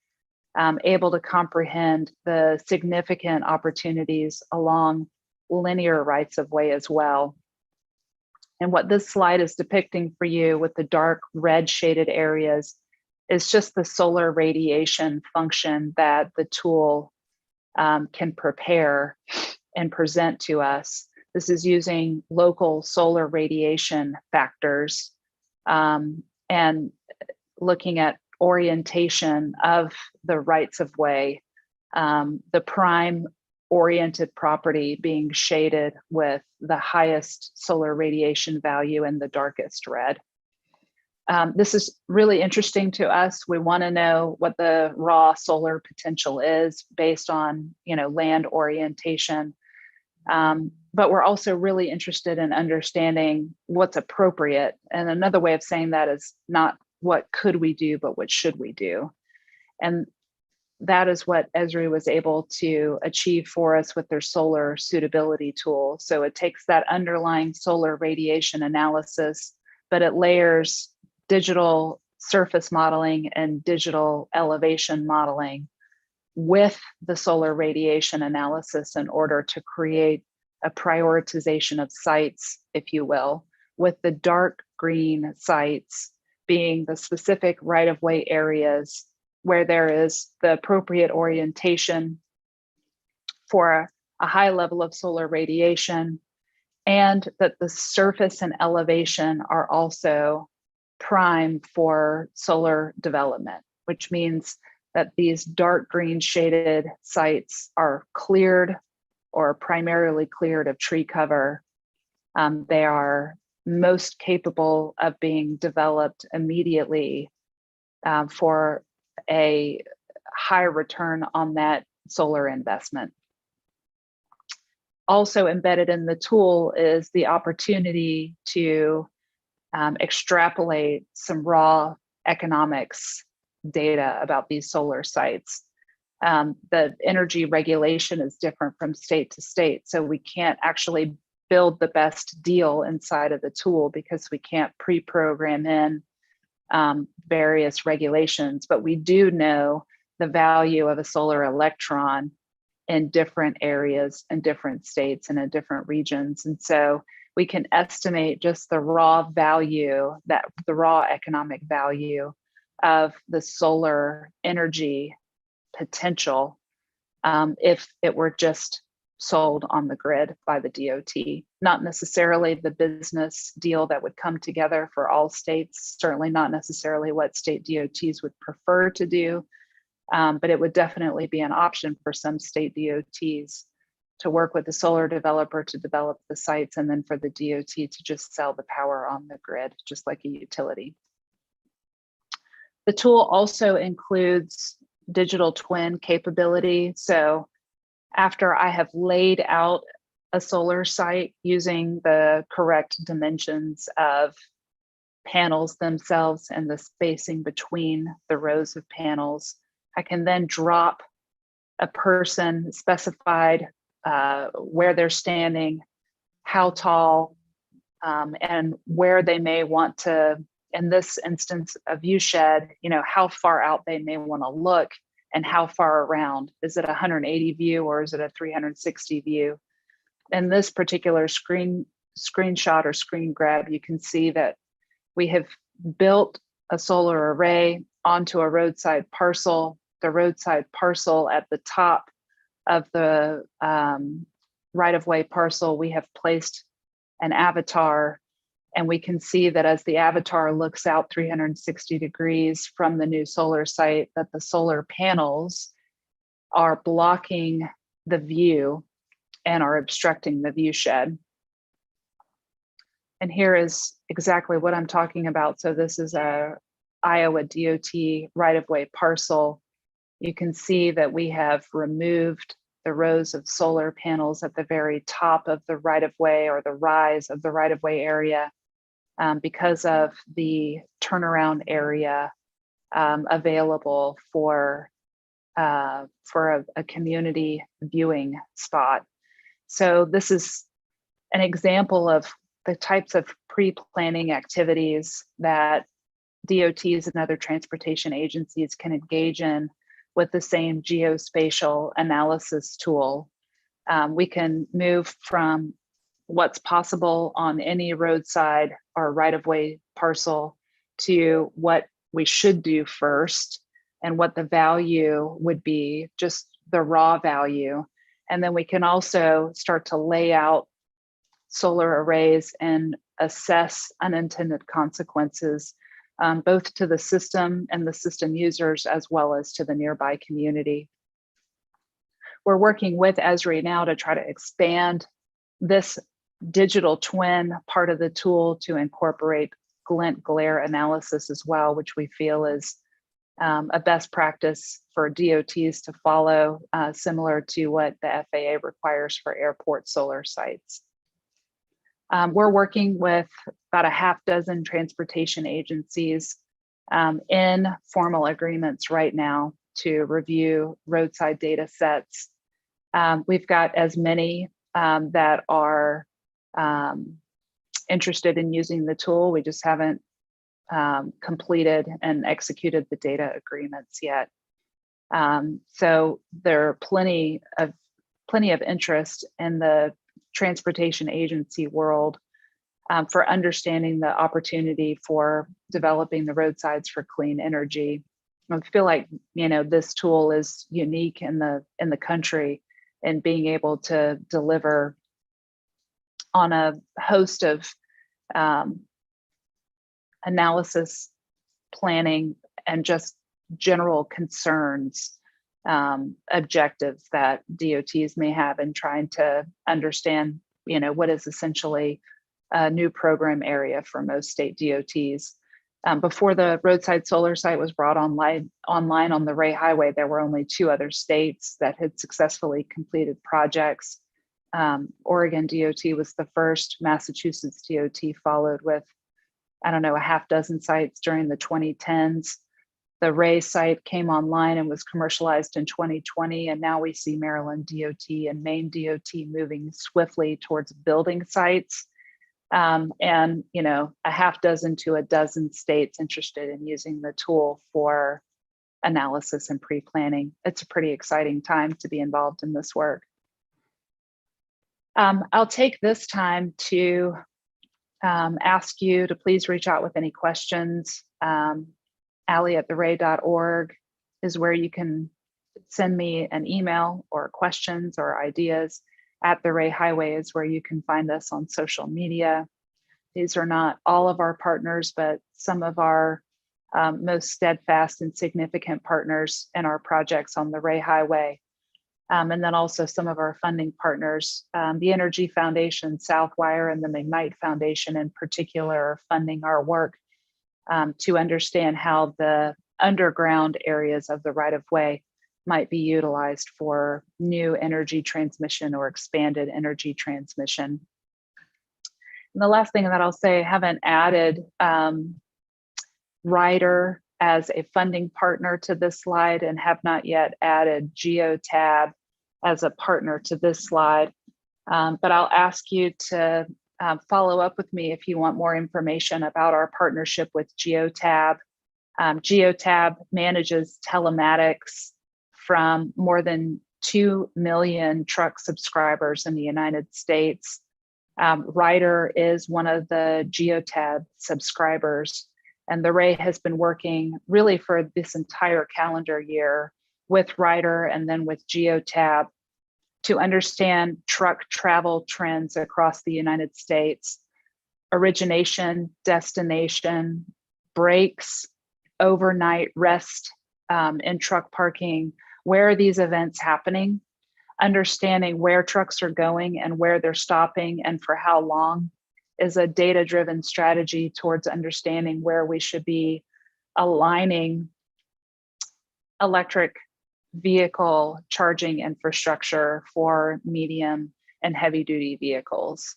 able to comprehend the significant opportunities along linear rights of way as well. And what this slide is depicting for you with the dark red shaded areas is just the solar radiation function that the tool can prepare and present to us. This is using local solar radiation factors and looking at orientation of the rights of way, the prime oriented property being shaded with the highest solar radiation value in the darkest red. This is really interesting to us. We want to know what the raw solar potential is based on, land orientation. But we're also really interested in understanding what's appropriate. And another way of saying that is not what could we do, but what should we do? And that is what Esri was able to achieve for us with their solar suitability tool. So it takes that underlying solar radiation analysis, but it layers digital surface modeling and digital elevation modeling with the solar radiation analysis in order to create a prioritization of sites, if you will, with the dark green sites being the specific right-of-way areas where there is the appropriate orientation for a high level of solar radiation, and that the surface and elevation are also prime for solar development, which means that these dark green shaded sites are cleared or primarily cleared of tree cover. They are most capable of being developed immediately for a high return on that solar investment. Also embedded in the tool is the opportunity to extrapolate some raw economics data about these solar sites. The energy regulation is different from state to state, so we can't actually build the best deal inside of the tool because we can't pre-program in various regulations, but we do know the value of a solar electron in different areas and different states and in different regions. And so we can estimate just the raw value, that the raw economic value of the solar energy potential if it were just sold on the grid by the DOT, not necessarily the business deal that would come together for all states, certainly not necessarily what state DOTs would prefer to do, but it would definitely be an option for some state DOTs to work with the solar developer to develop the sites, and then for the DOT to just sell the power on the grid, just like a utility. The tool also includes digital twin capability. So after I have laid out a solar site using the correct dimensions of panels themselves and the spacing between the rows of panels, I can then drop a person specified where they're standing, how tall, and where they may want to, in this instance, a view shed, how far out they may want to look and how far around. Is it a 180 view or is it a 360 view? In this particular screenshot or screen grab, you can see that we have built a solar array onto a roadside parcel. The roadside parcel at the top of the right-of-way parcel, we have placed an avatar, and we can see that as the avatar looks out 360 degrees from the new solar site, that the solar panels are blocking the view and are obstructing the view shed. And here is exactly what I'm talking about. So this is a Iowa DOT right-of-way parcel. You can see that we have removed the rows of solar panels at the very top of the right-of-way or the rise of the right-of-way area because of the turnaround area available for a community viewing spot. So this is an example of the types of pre-planning activities that DOTs and other transportation agencies can engage in with the same geospatial analysis tool. We can move from what's possible on any roadside or right-of-way parcel to what we should do first and what the value would be, just the raw value. And then we can also start to lay out solar arrays and assess unintended consequences, both to the system and the system users, as well as to the nearby community. We're working with Esri now to try to expand this digital twin part of the tool to incorporate glint glare analysis as well, which we feel is a best practice for DOTs to follow, similar to what the FAA requires for airport solar sites. We're working with about a half dozen transportation agencies in formal agreements right now to review roadside data sets. We've got as many that are interested in using the tool. We just haven't completed and executed the data agreements yet. So there are plenty of interest in the transportation agency world for understanding the opportunity for developing the roadsides for clean energy. I feel like, you know, this tool is unique in the country in being able to deliver on a host of analysis, planning, and just general concerns, objectives that DOTs may have in trying to understand, you know, what is essentially a new program area for most state DOTs. Before the roadside solar site was brought online on the Ray Highway, there were only 2 other states that had successfully completed projects. Oregon DOT was the first. Massachusetts DOT followed with, I don't know, a half dozen sites during the 2010s. The Ray site came online and was commercialized in 2020, and now we see Maryland DOT and Maine DOT moving swiftly towards building sites. And, you know, a half dozen to a dozen states interested in using the tool for analysis and pre-planning. It's a pretty exciting time to be involved in this work. I'll take this time to ask you to please reach out with any questions. Allie@theray.org is where you can send me an email or questions or ideas. At the Ray Highway is where you can find us on social media. These are not all of our partners, but some of our most steadfast and significant partners in our projects on the Ray Highway. And then also some of our funding partners, the Energy Foundation, Southwire, and the McKnight Foundation in particular are funding our work to understand how the underground areas of the right-of-way might be utilized for new energy transmission or expanded energy transmission. And the last thing that I'll say, I haven't added Ryder as a funding partner to this slide and have not yet added GeoTab as a partner to this slide. But I'll ask you to follow up with me if you want more information about our partnership with GeoTab. GeoTab manages telematics from more than 2 million truck subscribers in the United States. Ryder is one of the GeoTab subscribers, and the Ray has been working really for this entire calendar year with Ryder and then with GeoTab to understand truck travel trends across the United States, origination, destination, breaks, overnight rest in truck parking. Where are these events happening? Understanding where trucks are going and where they're stopping and for how long is a data-driven strategy towards understanding where we should be aligning electric vehicle charging infrastructure for medium and heavy-duty vehicles.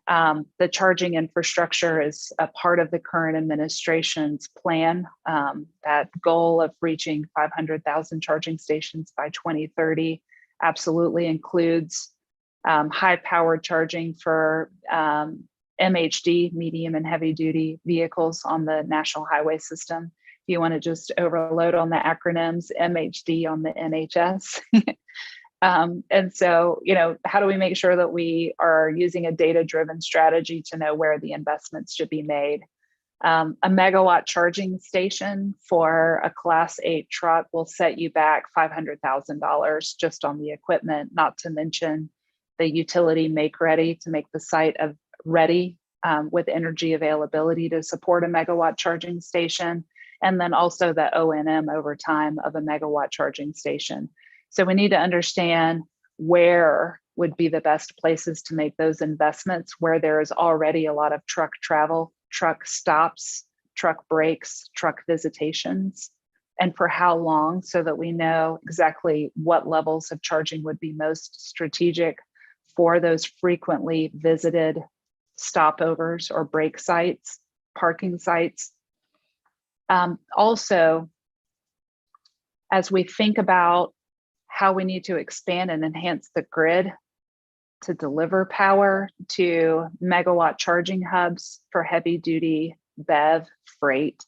The charging infrastructure is a part of the current administration's plan. That goal of reaching 500,000 charging stations by 2030 absolutely includes high-powered charging for MHD, medium and heavy-duty vehicles on the national highway system. If you want to just overload on the acronyms, MHD on the NHS. And so, how do we make sure that we are using a data-driven strategy to know where the investments should be made? A megawatt charging station for a Class 8 truck will set you back $500,000 just on the equipment, not to mention the utility make ready to make the site ready with energy availability to support a megawatt charging station, and then also the O&M over time of a megawatt charging station. So we need to understand where would be the best places to make those investments, where there is already a lot of truck travel, truck stops, truck breaks, truck visitations, and for how long, so that we know exactly what levels of charging would be most strategic for those frequently visited stopovers or break sites, parking sites. Also, as we think about how we need to expand and enhance the grid to deliver power to megawatt charging hubs for heavy duty BEV freight,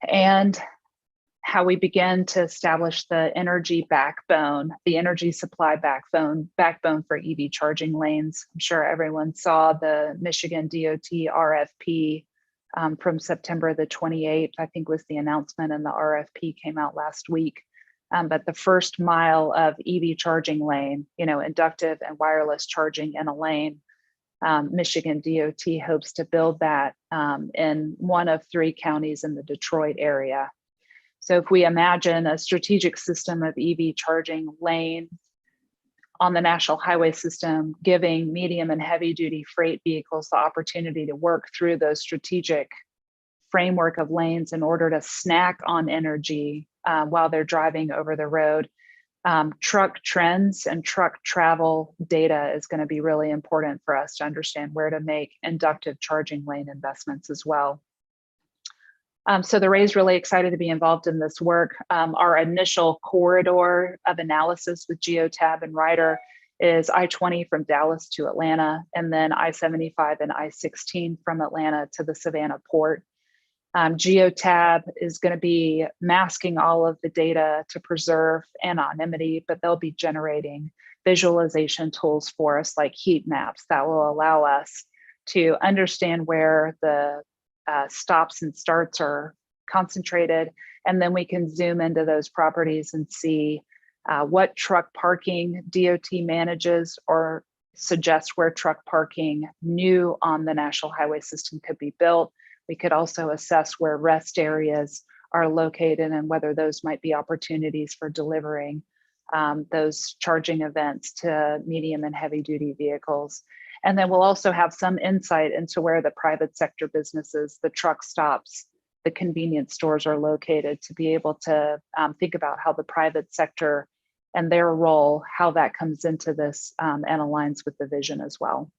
and how we begin to establish the energy backbone, the energy supply backbone for EV charging lanes. I'm sure everyone saw the Michigan DOT RFP from September the 28th, I think was the announcement, and the RFP came out last week. But the first mile of EV charging lane, inductive and wireless charging in a lane, Michigan DOT hopes to build that in one of 3 counties in the Detroit area. So if we imagine a strategic system of EV charging lane on the national highway system, giving medium and heavy duty freight vehicles the opportunity to work through those strategic framework of lanes in order to snack on energy while they're driving over the road. Truck trends and truck travel data is going to be really important for us to understand where to make inductive charging lane investments as well. So the Ray is really excited to be involved in this work. Our initial corridor of analysis with Geotab and Ryder is I-20 from Dallas to Atlanta, and then I-75 and I-16 from Atlanta to the Savannah port. Geotab is going to be masking all of the data to preserve anonymity, but they'll be generating visualization tools for us like heat maps that will allow us to understand where the stops and starts are concentrated. And then we can zoom into those properties and see what truck parking DOT manages or suggests where truck parking new on the national highway system could be built. We could also assess where rest areas are located and whether those might be opportunities for delivering those charging events to medium and heavy duty vehicles. And then we'll also have some insight into where the private sector businesses, the truck stops, the convenience stores are located, to be able to think about how the private sector and their role, how that comes into this and aligns with the vision as well.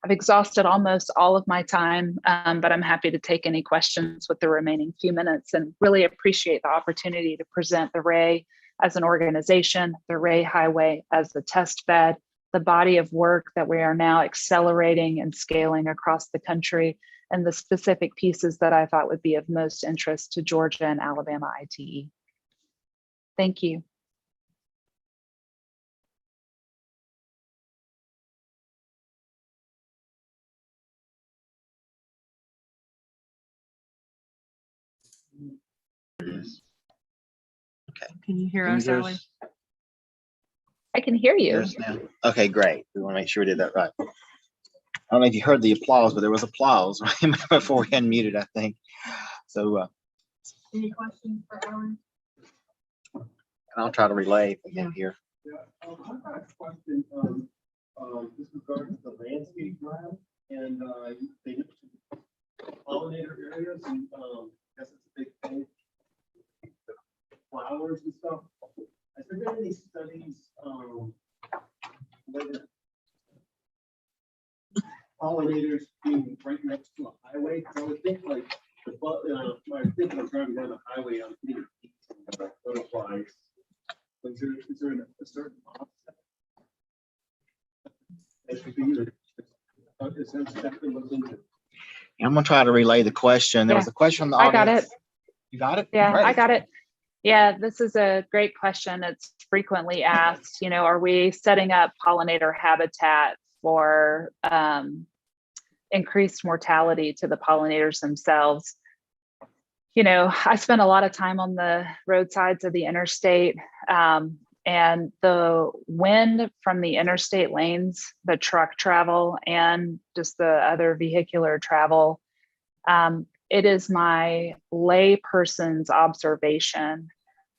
I've exhausted almost all of my time, but I'm happy to take any questions with the remaining few minutes, and really appreciate the opportunity to present the Ray as an organization, the Ray Highway as the test bed, the body of work that we are now accelerating and scaling across the country, and the specific pieces that I thought would be of most interest to Georgia and Alabama ITE. Thank you. Okay. Can you hear us, Allie? I can hear you. Hear us now? Okay, great. We want to make sure we did that right. I don't know if you heard the applause, but there was applause right before we unmuted, I think. So, Any questions for Allie? and I'll try to relay again here. Yeah, I've got a question with regard to the landscape plan and they pollinator areas, and I guess it's a big thing. The flowers and stuff. Has there been any studies whether pollinators being right next to a highway? I would think like I think I'm driving down the highway, I'm seeing butterflies. Is there a certain offset? It should be either. Is there exactly what's in it? I'm gonna try to relay the question. There was a question on the I audience. got it. You got it? Yeah, Great. I got it. Yeah, this is a great question. It's frequently asked, are we setting up pollinator habitat for increased mortality to the pollinators themselves? I spent a lot of time on the roadsides of the interstate, and the wind from the interstate lanes, the truck travel, and just the other vehicular travel, it is my lay person's observation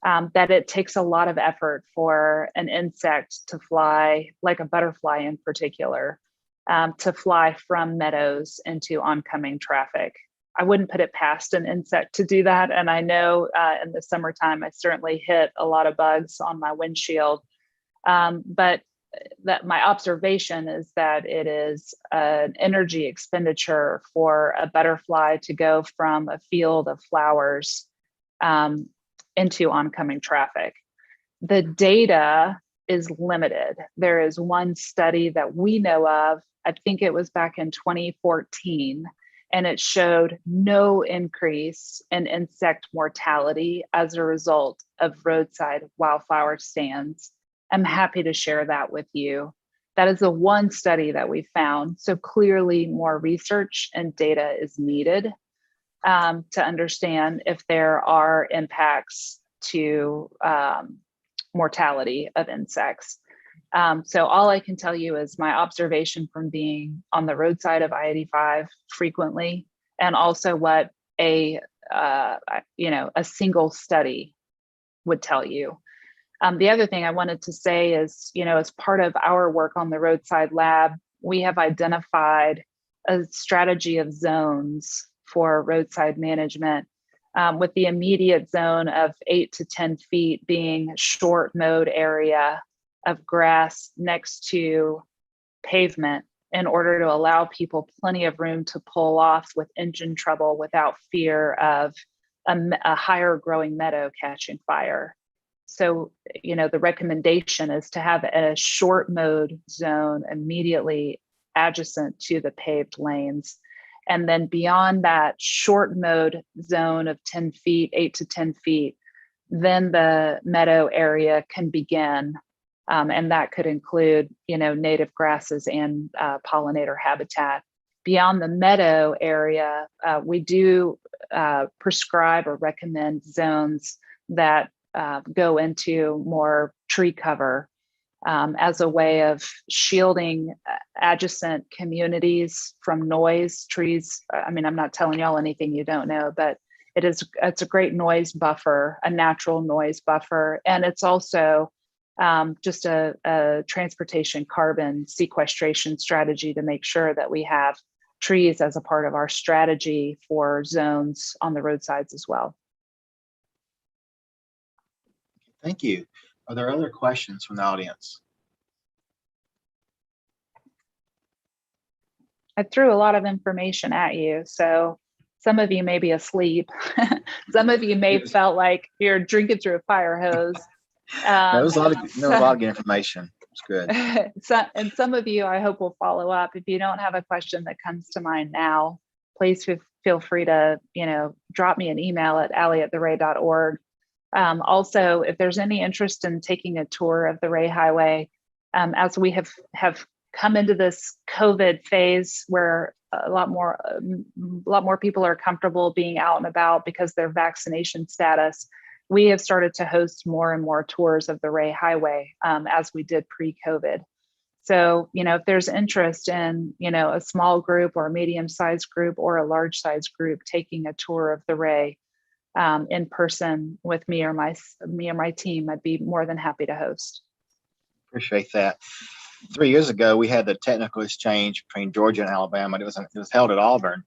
that it takes a lot of effort for an insect to fly, like a butterfly in particular, to fly from meadows into oncoming traffic. I wouldn't put it past an insect to do that. And I know in the summertime, I certainly hit a lot of bugs on my windshield. But that my observation is that it is an energy expenditure for a butterfly to go from a field of flowers into oncoming traffic. The data is limited. There is one study that we know of, I think it was back in 2014, and it showed no increase in insect mortality as a result of roadside wildflower stands. I'm happy to share that with you. That is the one study that we found. So clearly more research and data is needed to understand if there are impacts to mortality of insects. So all I can tell you is my observation from being on the roadside of I-85 frequently, and also what a single study would tell you. The other thing I wanted to say is, as part of our work on the roadside lab, we have identified a strategy of zones for roadside management, with the immediate zone of 8 to 10 feet being short mowed area of grass next to pavement, in order to allow people plenty of room to pull off with engine trouble without fear of a higher growing meadow catching fire. So, the recommendation is to have a short mowed zone immediately adjacent to the paved lanes. And then beyond that short mowed zone of 10 feet, 8 to 10 feet, then the meadow area can begin. And that could include, native grasses and pollinator habitat. Beyond the meadow area, we do prescribe or recommend zones that go into more tree cover as a way of shielding adjacent communities from noise. Trees, I'm not telling y'all anything you don't know, but it's a great noise buffer, a natural noise buffer. And it's also just a transportation carbon sequestration strategy to make sure that we have trees as a part of our strategy for zones on the roadsides as well. Thank you. Are there other questions from the audience? I threw a lot of information at you, so some of you may be asleep. Some of you may felt like you're drinking through a fire hose. There was a lot of good information. It's good. And some of you, I hope, will follow up. If you don't have a question that comes to mind now, please feel free to, drop me an email at ally@theray.org. Also, if there's any interest in taking a tour of the Ray Highway, as we have come into this COVID phase where a lot more people are comfortable being out and about because their vaccination status, we have started to host more and more tours of the Ray Highway as we did pre-COVID. So, if there's interest in, a small group or a medium-sized group or a large-sized group taking a tour of the Ray in person with me or my team, I'd be more than happy to host. Appreciate that. 3 years ago, we had the technical exchange between Georgia and Alabama. It was held at Auburn,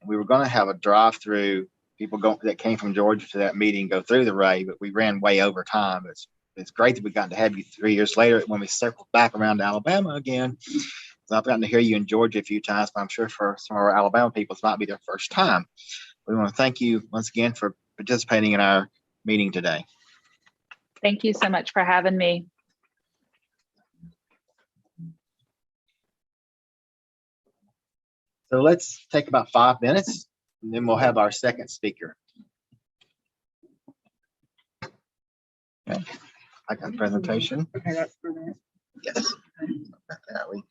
and we were going to have a drive-through. People that came from Georgia to that meeting go through the Ray, but we ran way over time. It's great that we got to have you 3 years later when we circled back around to Alabama again. So I've gotten to hear you in Georgia a few times, but I'm sure for some of our Alabama people, it might be their first time. We want to thank you once again for participating in our meeting today. Thank you so much for having me. So let's take about 5 minutes, and then we'll have our second speaker. I got a presentation. Okay, that's for that. Yes. Yeah, we,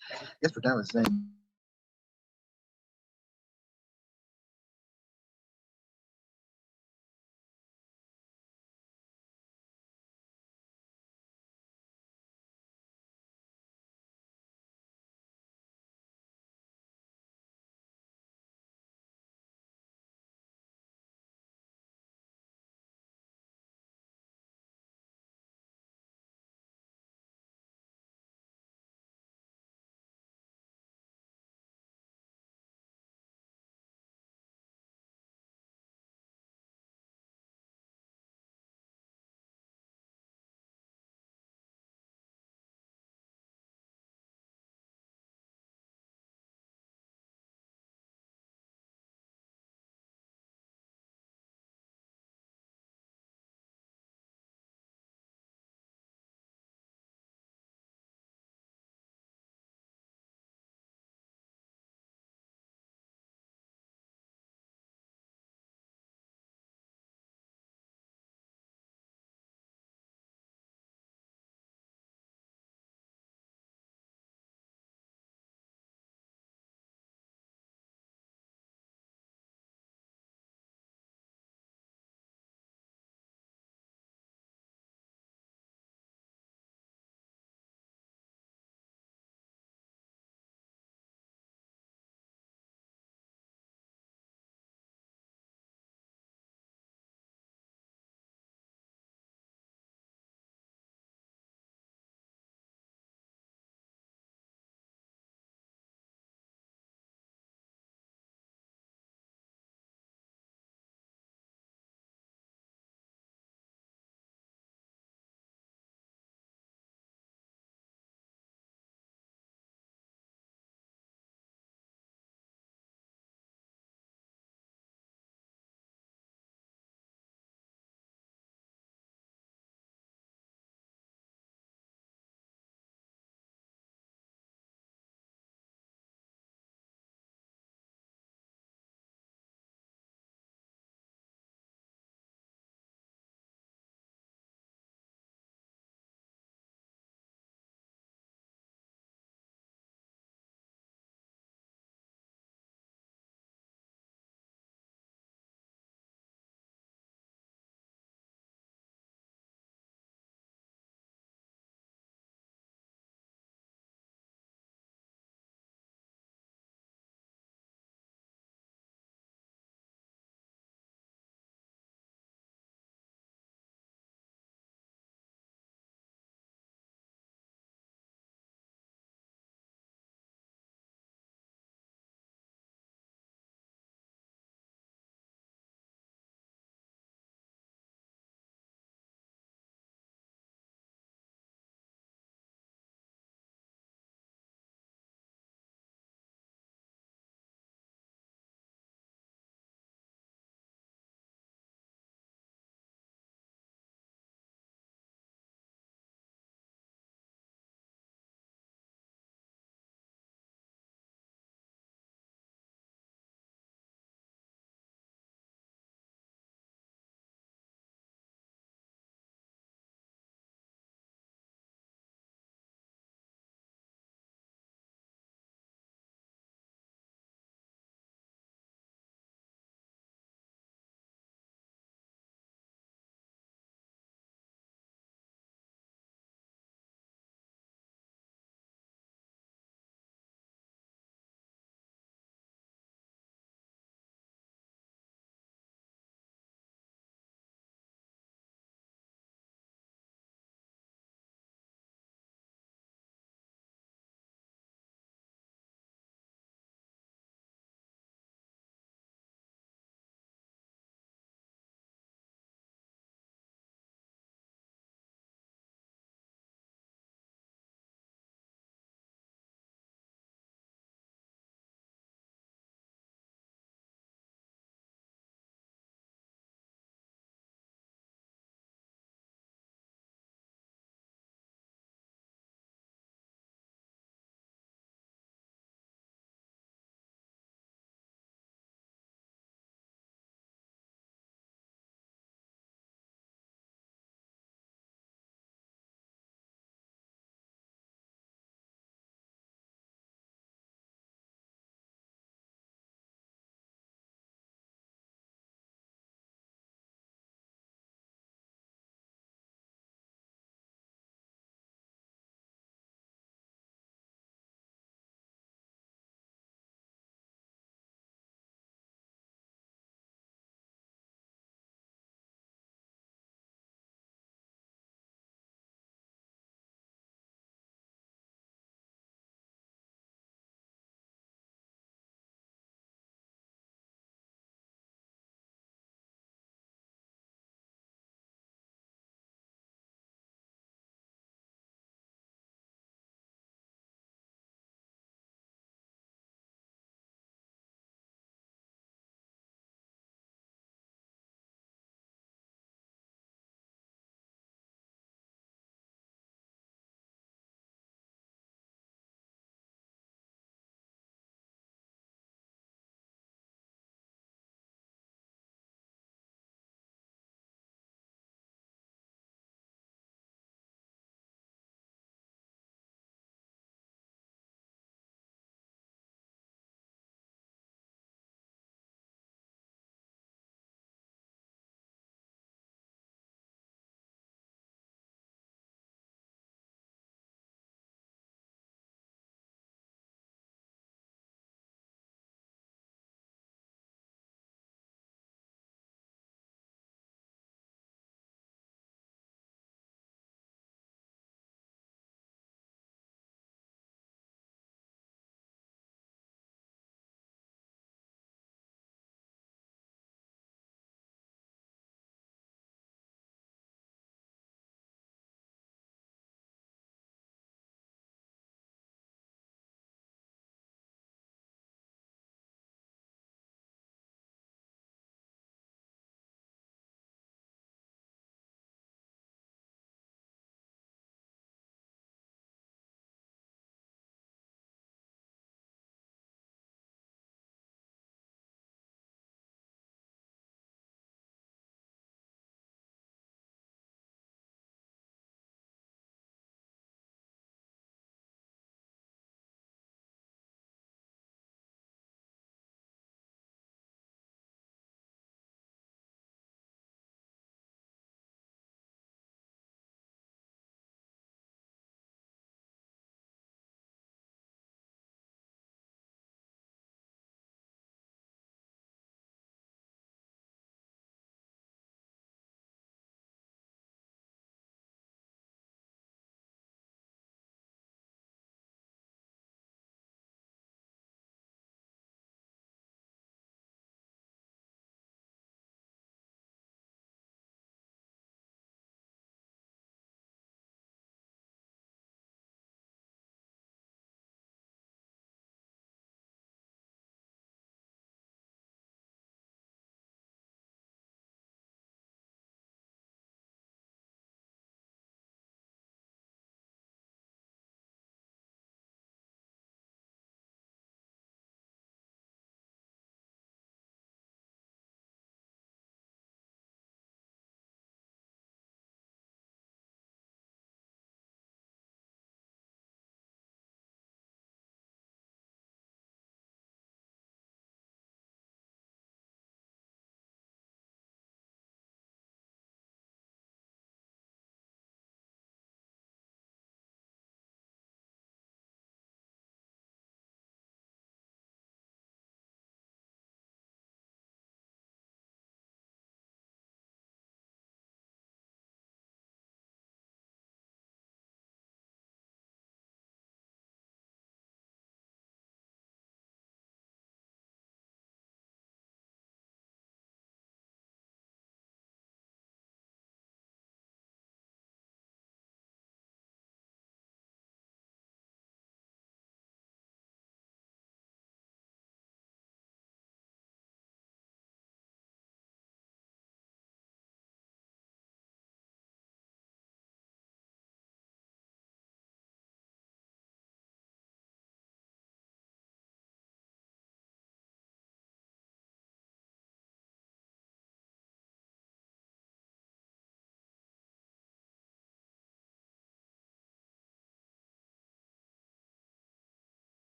guess we're done with Zoom.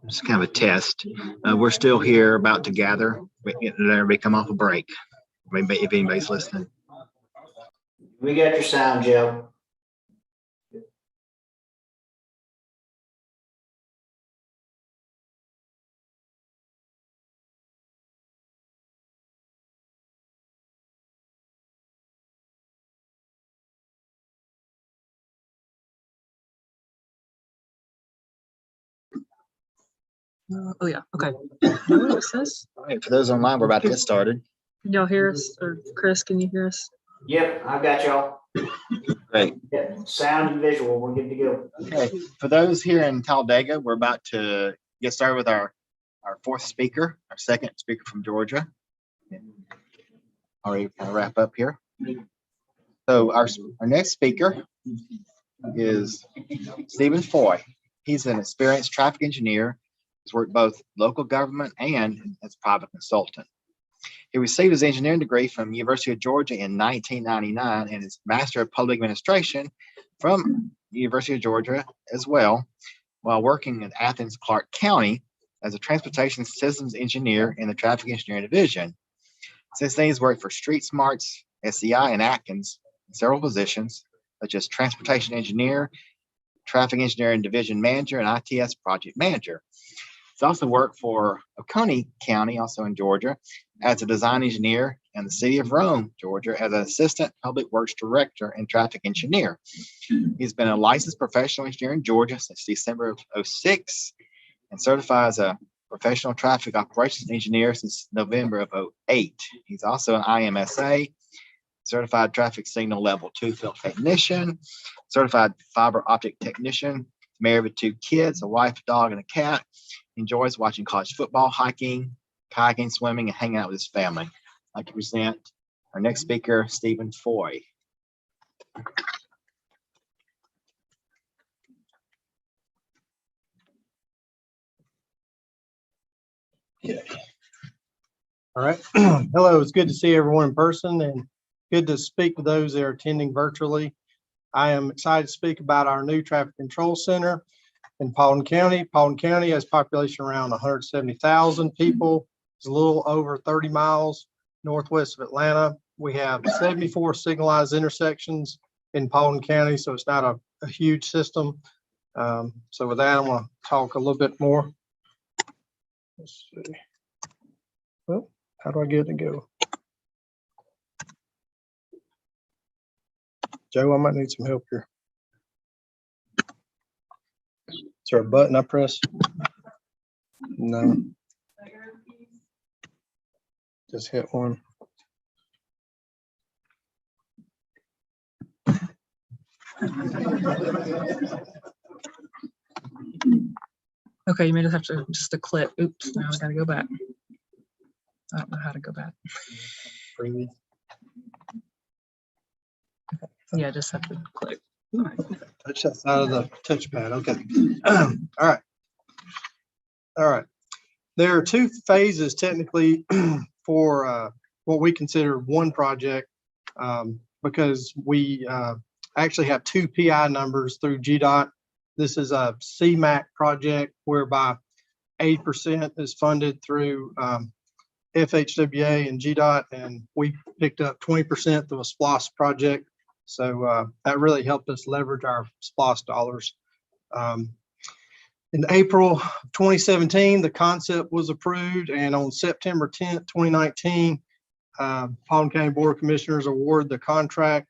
It's kind of a test. We're still here about to gather. Let everybody come off a break. Maybe if anybody's listening. We got your sound, Joe. Oh, yeah, okay. What it says? All right, for those online, we're about to get started. Can y'all hear us? Or Chris, can you hear us? Yep, I've got y'all. Great. Yep, sound and visual, we're good to go. Okay, for those here in Talladega, we're about to get started with our fourth speaker, our second speaker from Georgia. Already kind of wrap up here. So our next speaker is Stephen Foy. He's an experienced traffic engineer. He's worked both local government and as a private consultant. He received his engineering degree from University of Georgia in 1999 and his Master of Public Administration from University of Georgia as well, while working in Athens, Clarke County as a transportation systems engineer in the traffic engineering division. Since then, he's worked for Street Smarts, SCI, and Atkins in several positions, such as transportation engineer, traffic engineering division manager, and ITS project manager. He's also worked for Oconee County, also in Georgia, as a design engineer, and the city of Rome, Georgia, as an assistant public works director and traffic engineer. He's been a licensed professional engineer in Georgia since December of 2006 and certified as a professional traffic operations engineer since November of 2008. He's also an IMSA, certified traffic signal level 2 field technician, certified fiber optic technician, married with 2 kids, a wife, a dog, and a cat. Enjoys watching college football, hiking, kayaking, swimming, and hanging out with his family. I'd like to present our next speaker, Stephen Foy. All right. Hello, it's good to see everyone in person and good to speak to those that are attending virtually. I am excited to speak about our new traffic control center in Paulding County. Paulding County has a population around 170,000 people. It's a little over 30 miles northwest of Atlanta. We have 74 signalized intersections in Paulding County, so it's not a huge system. So with that, I want to talk a little bit more. Let's see. Well, how do I get it to go? Joe, I might need some help here. Is there a button I press? No. Just hit one. Okay, you may just have to just a click. Oops, now I gotta go back. I don't know how to go back. Breathe. Yeah, just have to click. Touch that side of the touchpad. Okay. All right. All right. There are 2 phases technically for what we consider one project because we actually have 2 PI numbers through GDOT. This is a CMAQ project whereby 80% is funded through FHWA and GDOT, and we picked up 20% through a SPLOST project. So that really helped us leverage our SPLOST dollars. In April 2017, the concept was approved, and on September 10th, 2019, Paulding County Board of Commissioners awarded the contract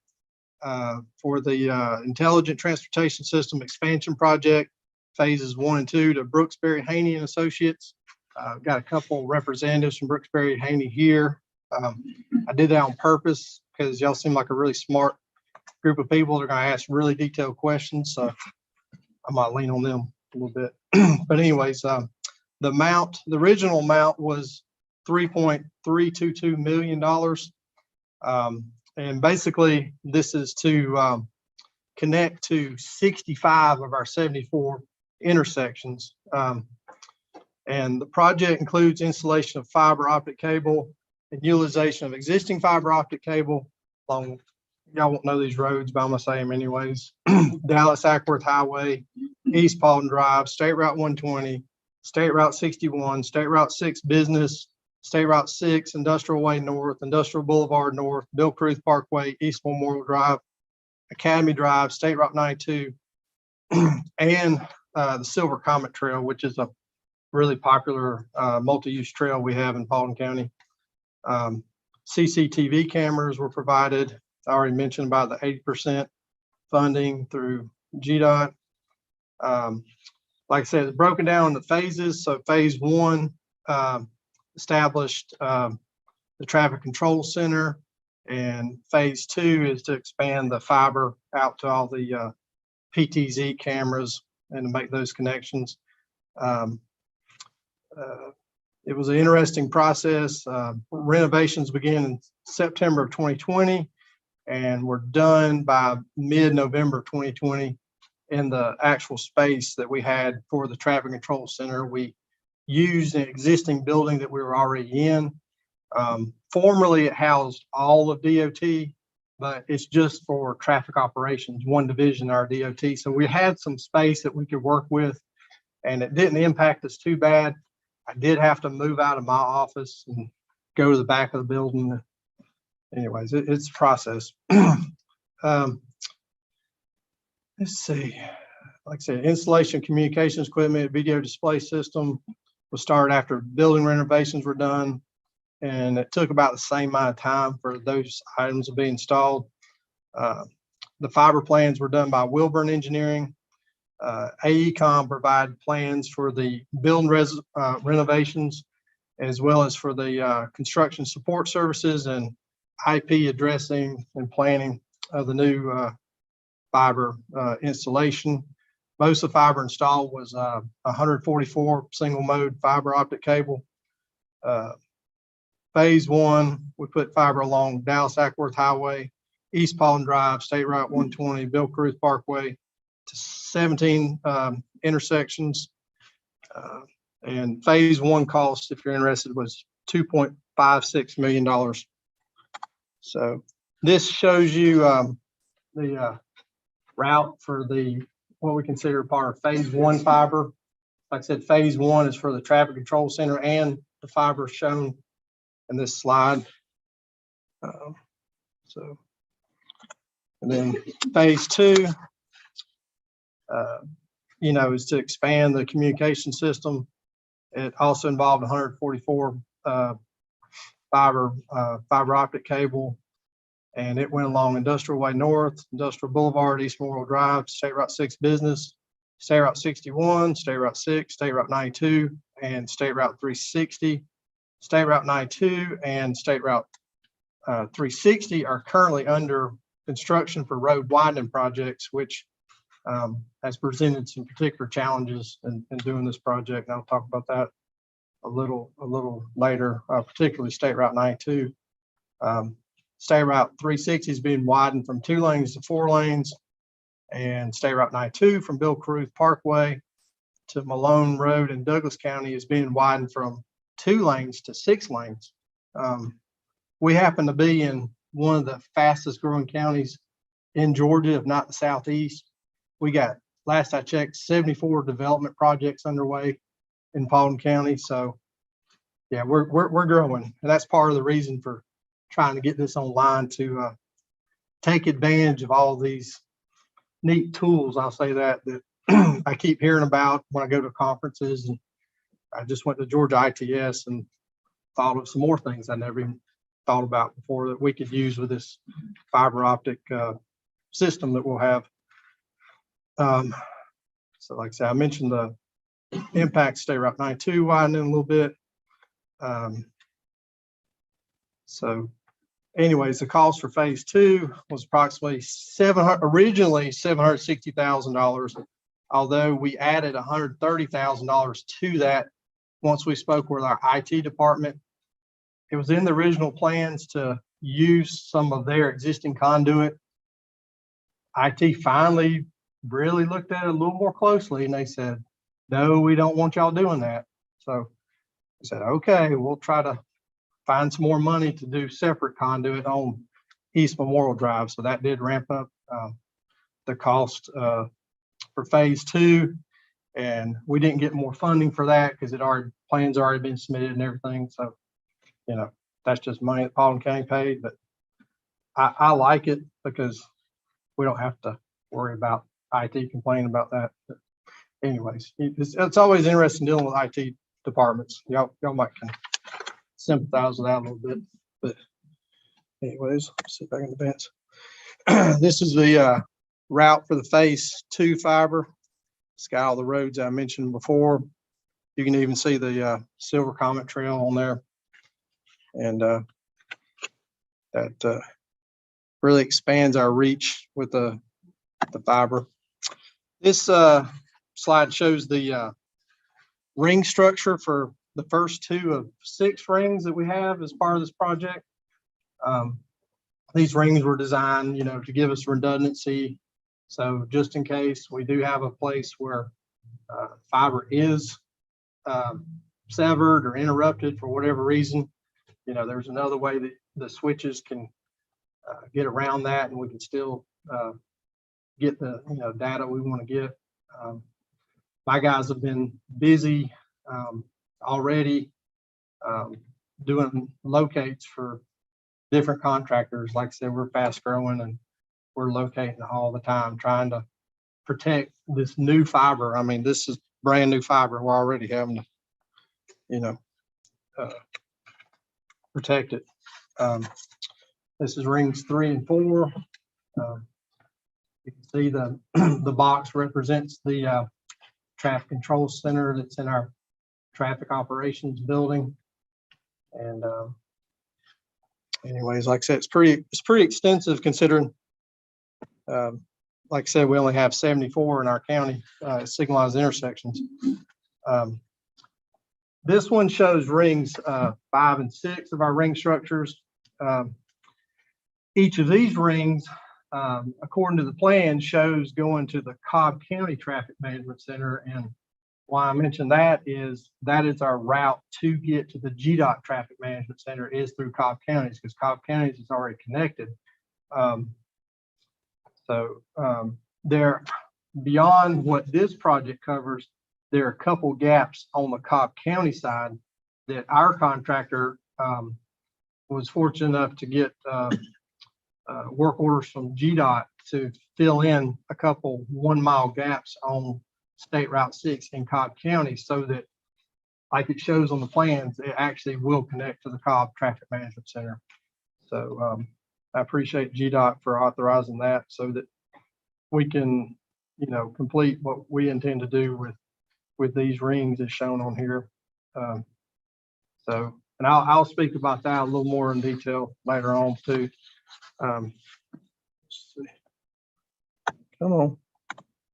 for the Intelligent Transportation System Expansion Project, phases 1 and 2 to Brooksbury, Haney and Associates. Got a couple representatives from Brooksbury, Haney here. I did that on purpose because y'all seem like a really smart group of people. They're going to ask really detailed questions, so I might lean on them a little bit. But anyways, the original amount was $3.322 million. And basically this is to connect to 65 of our 74 intersections. And the project includes installation of fiber optic cable and utilization of existing fiber optic cable along, y'all won't know these roads, but I'm gonna say them anyways. Dallas Ackworth Highway, East Paulding Drive, State Route 120, State Route 61, State Route 6 Business, State Route 6 Industrial Way North, Industrial Boulevard North, Bill Cruth Parkway, East Memorial Drive, Academy Drive, State Route 92, and the Silver Comet Trail, which is a really popular multi-use trail we have in Paulding County. CCTV cameras were provided. I already mentioned about the 80% funding through GDOT. Like I said, it's broken down into phases. So phase 1 established the traffic control center, and phase 2 is to expand the fiber out to all the PTZ cameras and to make those connections. It was an interesting process. Renovations began in September of 2020 and were done by mid-November 2020 in the actual space that we had for the traffic control center. We used an existing building that we were already in. Formerly, it housed all of DOT, but it's just for traffic operations, one division of our DOT. So we had some space that we could work with, and it didn't impact us too bad. I did have to move out of my office and go to the back of the building. Anyways, it's a process. Let's see. Like I said, installation of communications equipment, video display system was started after building renovations were done. And it took about the same amount of time for those items to be installed. The fiber plans were done by Wilburn Engineering. AECom provided plans for the building renovations, as well as for the construction support services and IP addressing and planning of the new fiber installation. Most of the fiber installed was 144 single mode fiber optic cable. Phase 1, we put fiber along Dallas Ackworth Highway, East Paulding Drive, State Route 120, Bill Cruth Parkway to 17 intersections. And phase 1 cost, if you're interested, was $2.56 million. So this shows you the route for what we consider part of phase 1 fiber. Like I said, phase 1 is for the traffic control center and the fiber shown in this slide. And then phase 2, is to expand the communication system. It also involved 144 fiber optic cable, and it went along Industrial Way North, Industrial Boulevard, East Memorial Drive, State Route 6 Business, State Route 61, State Route 6, State Route 92, and State Route 360. State Route 92 and State Route 360 are currently under construction for road widening projects, which has presented some particular challenges in doing this project. And I'll talk about that a little later, particularly State Route 92. State Route 360 is being widened from 2 lanes to 4 lanes, and State Route 92 from Bill Cruth Parkway to Malone Road in Douglas County is being widened from 2 lanes to 6 lanes. We happen to be in one of the fastest growing counties in Georgia, if not the Southeast. We got, last I checked, 74 development projects underway in Paulding County. So yeah, we're growing, and that's part of the reason for trying to get this online, to take advantage of all these neat tools. I'll say that I keep hearing about when I go to conferences. And I just went to Georgia ITS and thought of some more things I never even thought about before that we could use with this fiber optic system that we'll have. So like I said, I mentioned the impact State Route 92 widening a little bit. So anyways, the cost for phase 2 was approximately originally $760,000, although we added $130,000 to that once we spoke with our IT department. It was in the original plans to use some of their existing conduit. IT finally really looked at it a little more closely, and they said, no, we don't want y'all doing that. So I said, okay, we'll try to find some more money to do separate conduit on East Memorial Drive. So that did ramp up the cost for phase 2. And we didn't get more funding for that because plans already been submitted and everything. So, you know, that's just money that Paulding County paid, but I like it because we don't have to worry about IT complaining about that. But anyways, it's always interesting dealing with IT departments. Y'all might can sympathize with that a little bit, but anyways, sit back in the bench. This is the route for the phase 2 fiber. It's got all the roads I mentioned before. You can even see the Silver Comet Trail on there. And that really expands our reach with the fiber. This slide shows the ring structure for the first 2 of 6 rings that we have as part of this project. These rings were designed, you know, to give us redundancy. So just in case we do have a place where fiber is severed or interrupted for whatever reason, you know, there's another way that the switches can get around that, and we can still get the, you know, data we want to get. My guys have been busy already doing locates for different contractors. Like I said, we're fast growing and we're locating all the time, trying to protect this new fiber. I mean, this is brand new fiber. We're already having to, you know, protect it. This is rings 3 and 4. You can see the box represents the traffic control center that's in our traffic operations building. And anyways, like I said, it's pretty extensive considering, like I said, we only have 74 in our county signalized intersections. This one shows rings 5 and 6 of our ring structures. Each of these rings, according to the plan, shows going to the Cobb County Traffic Management Center. And why I mention that is our route to get to the GDOT Traffic Management Center is through Cobb Counties, because Cobb Counties is already connected. There, beyond what this project covers, there are a couple gaps on the Cobb County side that our contractor was fortunate enough to get work orders from GDOT to fill in a couple 1-mile gaps on State Route 6 in Cobb County, so that, like it shows on the plans, it actually will connect to the Cobb Traffic Management Center. So I appreciate GDOT for authorizing that so that we can, you know, complete what we intend to do with these rings as shown on here. And I'll speak about that a little more in detail later on too. Let's see. Come on,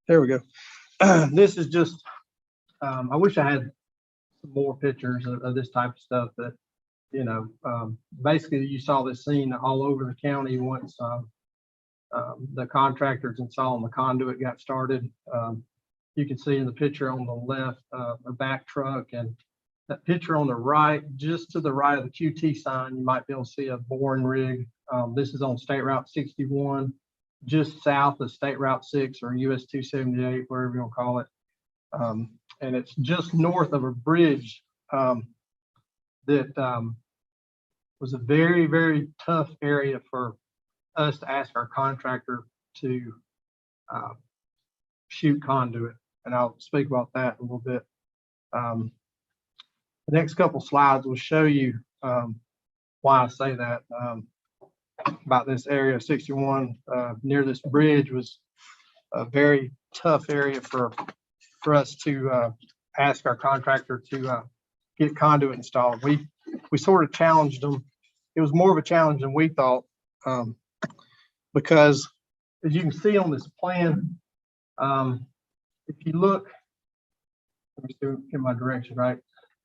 there we go. This is just, I wish I had some more pictures of this type of stuff, but you know, basically you saw this scene all over the county once the contractors installing the conduit got started. You can see in the picture on the left, a back truck, and that picture on the right, just to the right of the QT sign, you might be able to see a boring rig. This is on State Route 61, just south of State Route 6 or US 278, wherever you want to call it. And it's just north of a bridge that was a very, very tough area for us to ask our contractor to shoot conduit. And I'll speak about that a little bit. The next couple slides will show you why I say that about this area of 61 near this bridge was a very tough area for us to ask our contractor to get conduit installed. We sort of challenged them. It was more of a challenge than we thought, because as you can see on this plan, if you look, let me see, get my direction right.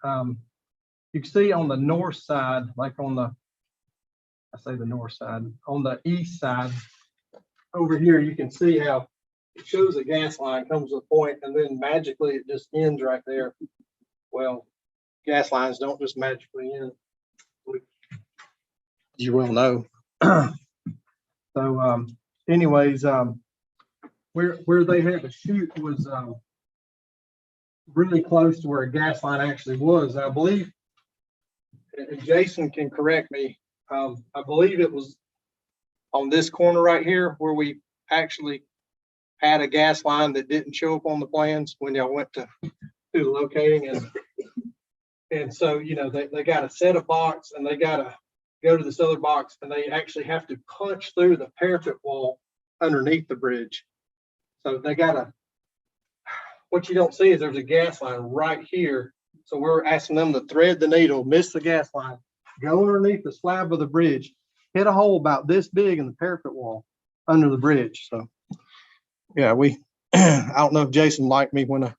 You can see on the north side, like on the, I say the north side, on the east side over here, you can see how it shows a gas line comes to a point and then magically it just ends right there. Well, gas lines don't just magically end, as you well know. So anyways, where they had to shoot was really close to where a gas line actually was. I believe, and Jason can correct me, I believe it was on this corner right here where we actually had a gas line that didn't show up on the plans when y'all went to do the locating. And so, you know, they got to set a box and they got to go to this other box and they actually have to punch through the parapet wall underneath the bridge. So they got to, what you don't see is there's a gas line right here. So we're asking them to thread the needle, miss the gas line, go underneath the slab of the bridge, hit a hole about this big in the parapet wall under the bridge. So yeah, I don't know if Jason liked me when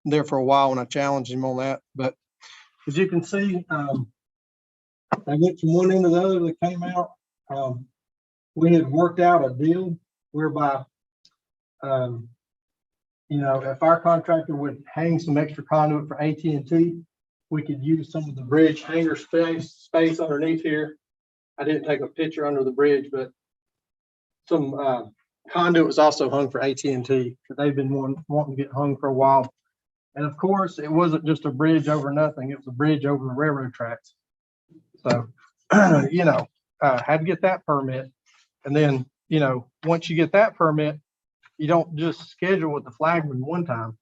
there for a while when I challenged him on that, but as you can see, I went from one end to the other that came out. We had worked out a deal whereby, you know, if our contractor would hang some extra conduit for AT&T, we could use some of the bridge hanger space underneath here. I didn't take a picture under the bridge, but some conduit was also hung for AT&T because they've been wanting to get hung for a while. And of course, it wasn't just a bridge over nothing. It was a bridge over the railroad tracks. So, you know, had to get that permit. And then, you know, once you get that permit, you don't just schedule with the flagman one time.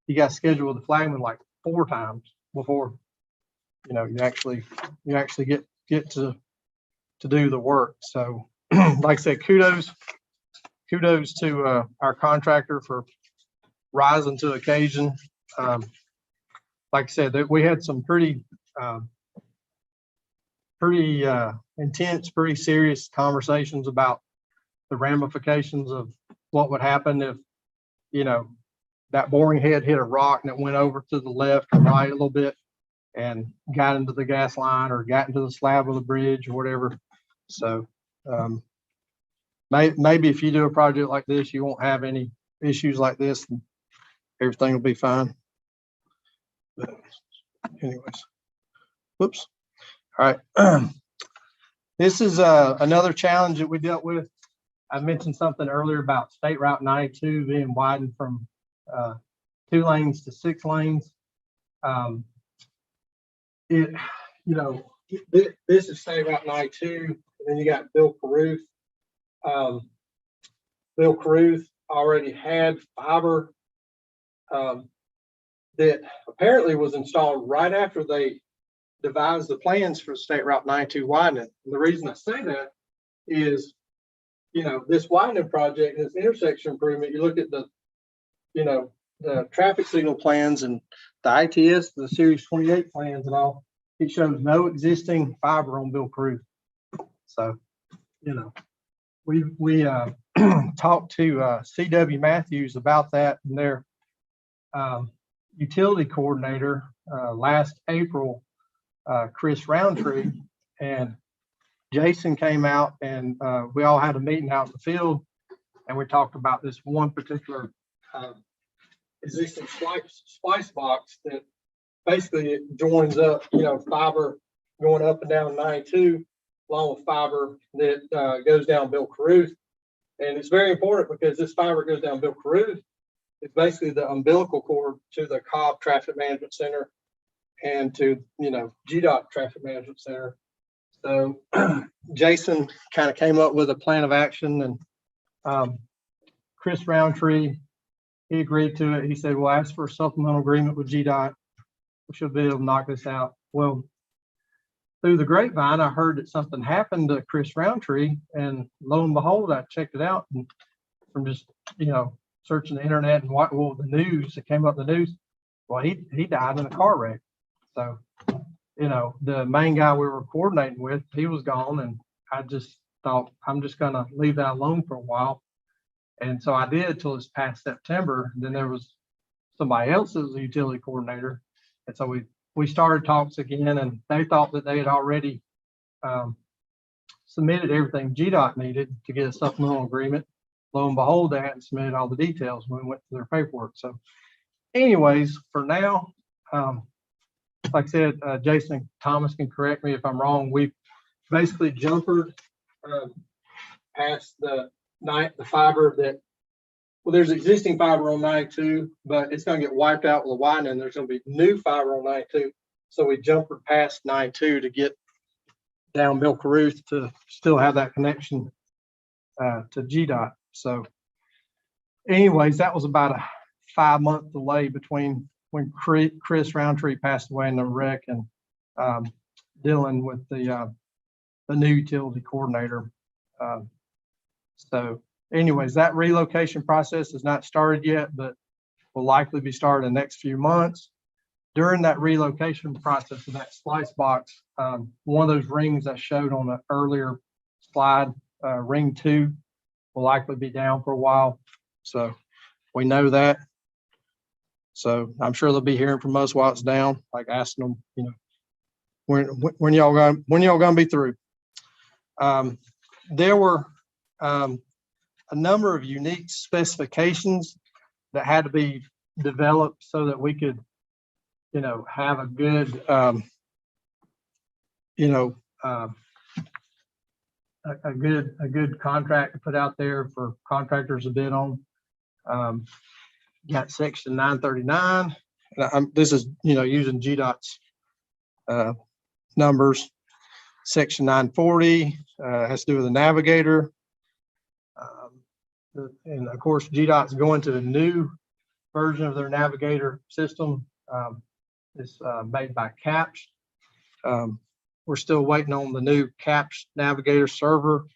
You got to schedule with the flagman like 4 times before, you know, you actually get to do the work. So, like I said, kudos to our contractor for rising to the occasion. Like I said, that we had some pretty intense, pretty serious conversations about the ramifications of what would happen if, you know, that boring head hit a rock and it went over to the left or right a little bit and got into the gas line or got into the slab of the bridge or whatever. So maybe if you do a project like this, you won't have any issues like this and everything will be fine. But anyways, whoops. All right. This is another challenge that we dealt with. I mentioned something earlier about State Route 92 being widened from 2 lanes to 6 lanes. You know, this is State Route 92, and then you got Bill Caruth. Bill Caruth already had fiber that apparently was installed right after they devised the plans for State Route 92 widening. And the reason I say that is, you know, this widening project, this intersection improvement, you look at the, you know, the traffic signal plans and the ITS, the Series 28 plans and all, it shows no existing fiber on Bill Caruth. So, you know, we talked to CW Matthews about that and their utility coordinator last April, Chris Roundtree, and Jason came out and we all had a meeting out in the field and we talked about this one particular existing splice box that basically it joins up, you know, fiber going up and down 92 along with fiber that goes down Bill Caruth. And it's very important because this fiber goes down Bill Caruth. It's basically the umbilical cord to the Cobb Traffic Management Center and to, you know, GDOT Traffic Management Center. So Jason kind of came up with a plan of action, and Chris Roundtree, he agreed to it. He said, we'll ask for a supplemental agreement with GDOT. We should be able to knock this out. Well, through the grapevine, I heard that something happened to Chris Roundtree, and lo and behold, I checked it out, and from just, you know, searching the internet and what, well, the news that came up in the news, well, he died in a car wreck. So, you know, the main guy we were coordinating with, he was gone, and I just thought I'm just gonna leave that alone for a while. And so I did till this past September. Then there was somebody else that was a utility coordinator. And so we started talks again, and they thought that they had already submitted everything GDOT needed to get a supplemental agreement. Lo and behold, they hadn't submitted all the details when we went through their paperwork. So anyways, for now, like I said, Jason Thomas can correct me if I'm wrong. We basically jumpered past the fiber that Well, there's existing fiber on 92, but it's gonna get wiped out with the widening. There's gonna be new fiber on 92. So we jumpered past 92 to get down Bill Caruth to still have that connection to GDOT. So anyways, that was about a 5-month delay between when Chris Roundtree passed away in the wreck and dealing with the new utility coordinator. So anyways, that relocation process is not started yet, but will likely be started in the next few months. During that relocation process of that splice box, one of those rings I showed on the earlier slide, ring 2, will likely be down for a while. So we know that. So I'm sure they'll be hearing from us while it's down, like asking them, you know, when y'all gonna be through. There were a number of unique specifications that had to be developed so that we could, you know, have a good, a good contract to put out there for contractors to bid on. Got section 939. This is, you know, using GDOT's numbers. Section 940 has to do with the navigator. And of course, GDOT's going to the new version of their navigator system. It's made by CAPS. We're still waiting on the new CAPS navigator server.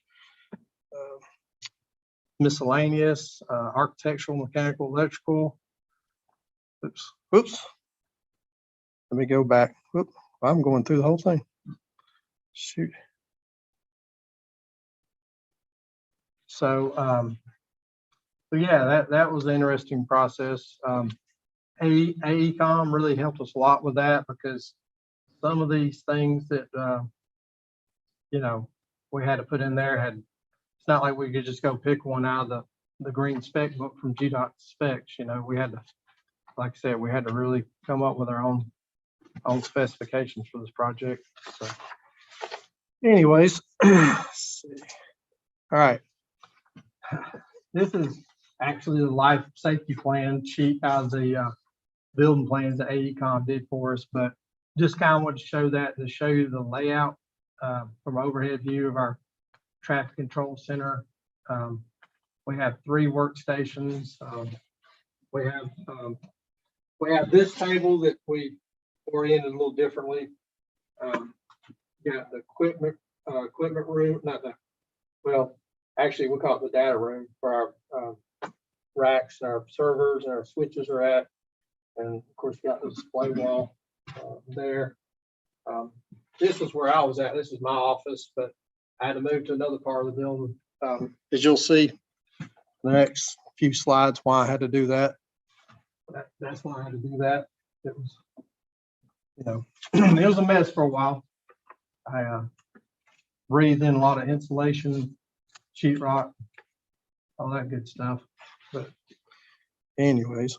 Miscellaneous, architectural, mechanical, electrical. Oops. Let me go back. Whoop. I'm going through the whole thing. Shoot. So yeah, that was an interesting process. AECOM really helped us a lot with that, because some of these things that you know, we had to put in there it's not like we could just go pick one out of the green spec book from GDOT specs. You know, we had to, like I said, we had to really come up with our own specifications for this project. So anyways, let's see. All right. This is actually the life safety plan sheet out of the building plans that AECOM did for us, but just kind of want to show that to show you the layout from overhead view of our traffic control center. We have 3 workstations. We have this table that we oriented a little differently. Got the equipment room, actually we call it the data room, where our racks, our servers, and our switches are at. And of course, we got the display wall there. This is where I was at. This is my office, but I had to move to another part of the building. As you'll see the next few slides, why I had to do that. That's why I had to do that. It was, you know, it was a mess for a while. I breathed in a lot of insulation, sheetrock, all that good stuff. But anyways,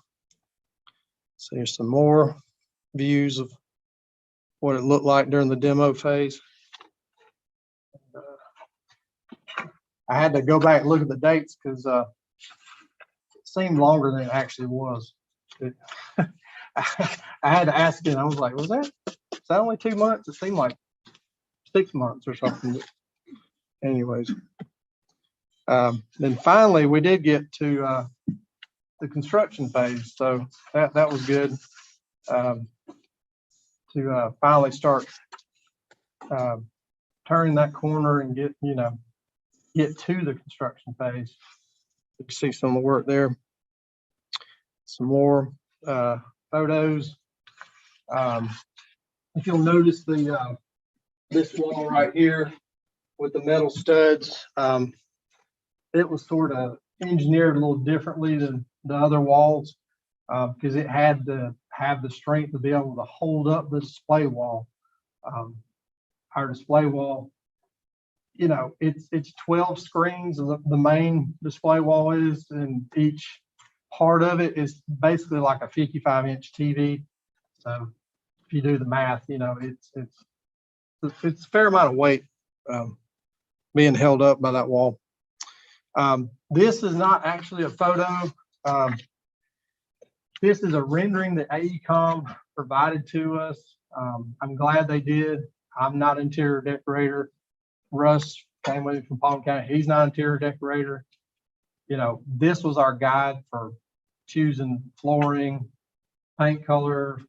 so here's some more views of what it looked like during the demo phase. I had to go back and look at the dates because it seemed longer than it actually was. I had to ask it. I was like, is that only 2 months? It seemed like 6 months or something. Anyways, then finally we did get to the construction phase, so that was good to finally start turning that corner and get to the construction phase. You can see some of the work there. Some more photos. If you'll notice this wall right here with the metal studs, it was sort of engineered a little differently than the other walls because it had to have the strength to be able to hold up the display wall. Our display wall, you know, it's 12 screens. The main display wall is, and each part of it is basically like a 55-inch TV. So if you do the math, you know, it's a fair amount of weight being held up by that wall. This is not actually a photo. This is a rendering that AECom provided to us. I'm glad they did. I'm not an interior decorator. Russ came with me from Palm County. He's not an interior decorator. You know, this was our guide for choosing flooring, paint color,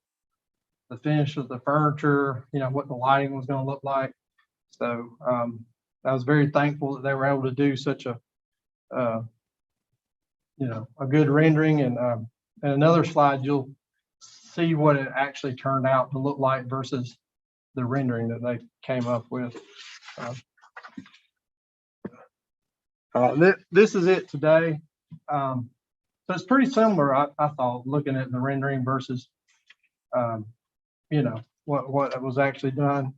the finish of the furniture, you know, what the lighting was going to look like. So I was very thankful that they were able to do such a, you know, a good rendering. And another slide, you'll see what it actually turned out to look like versus the rendering that they came up with. This is it today. So it's pretty similar, I thought, looking at the rendering versus, you know, what was actually done.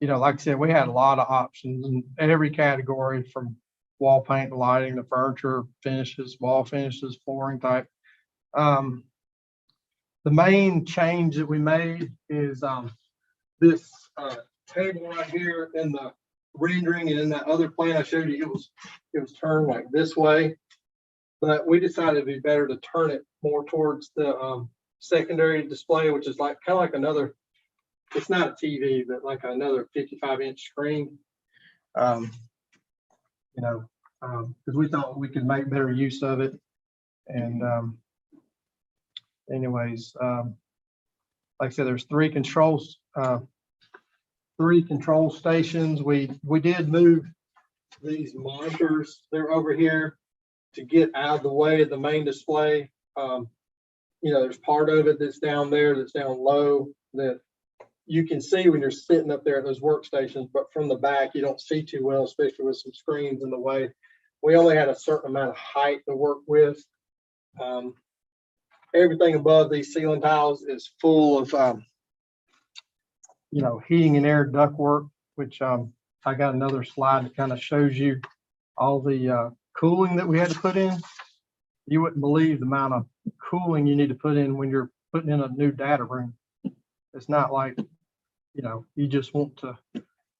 You know, like I said, we had a lot of options in every category, from wall paint, lighting, the furniture finishes, wall finishes, flooring type. The main change that we made is this table right here in the rendering, and in that other plan I showed you, it was turned like this way, but we decided it'd be better to turn it more towards the secondary display, which is like kind of like another, it's not a TV, but like another 55-inch screen. You know, because we thought we could make better use of it. And anyways, like I said, there's three control stations. We did move these monitors. They're over here to get out of the way of the main display. You know, there's part of it that's down there, that's down low, that you can see when you're sitting up there at those workstations, but from the back, you don't see too well, especially with some screens in the way. We only had a certain amount of height to work with. Everything above these ceiling tiles is full of, you know, heating and air ductwork, which I got another slide that kind of shows you all the cooling that we had to put in. You wouldn't believe the amount of cooling you need to put in when you're putting in a new data room. It's not like, you know, you just want to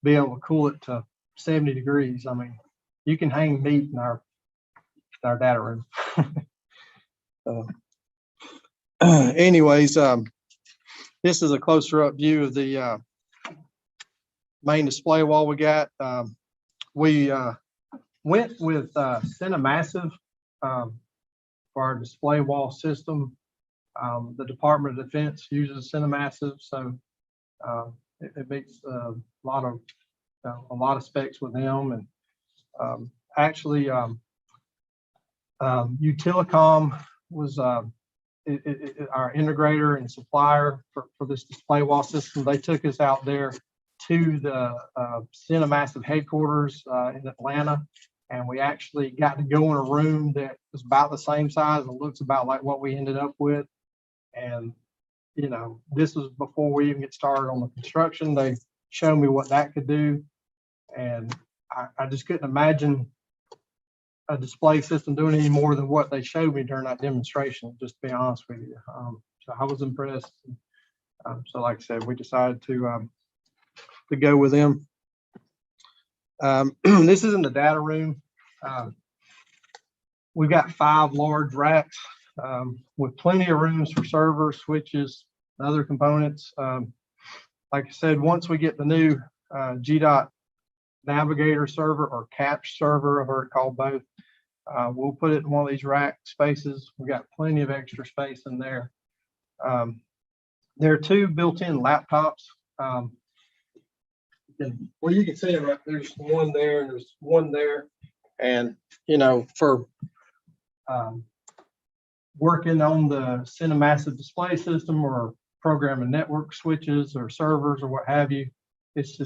be able to cool it to 70 degrees. I mean, you can hang meat in our data room. Anyways, this is a closer up view of the main display wall we got. We went with CineMassive for our display wall system. The Department of Defense uses CineMassive, so it makes a lot of specs with them. And actually, Utilicom was our integrator and supplier for this display wall system. They took us out there to the CineMassive headquarters in Atlanta, and we actually got to go in a room that was about the same size and looks about like what we ended up with. And, you know, this was before we even get started on the construction. They showed me what that could do, and I just couldn't imagine a display system doing any more than what they showed me during that demonstration, just to be honest with you. So I was impressed. So like I said, we decided to go with them. This is in the data room. We've got 5 large racks with plenty of rooms for servers, switches, and other components. Like I said, once we get the new GDOT Navigator server or CAPS server, I've heard it called both, we'll put it in one of these rack spaces. We've got plenty of extra space in there. There are 2 built-in laptops. Well, you can see it right. There's one there and there's one there. And, you know, for working on the CineMassive display system or programming network switches or servers or what have you, it's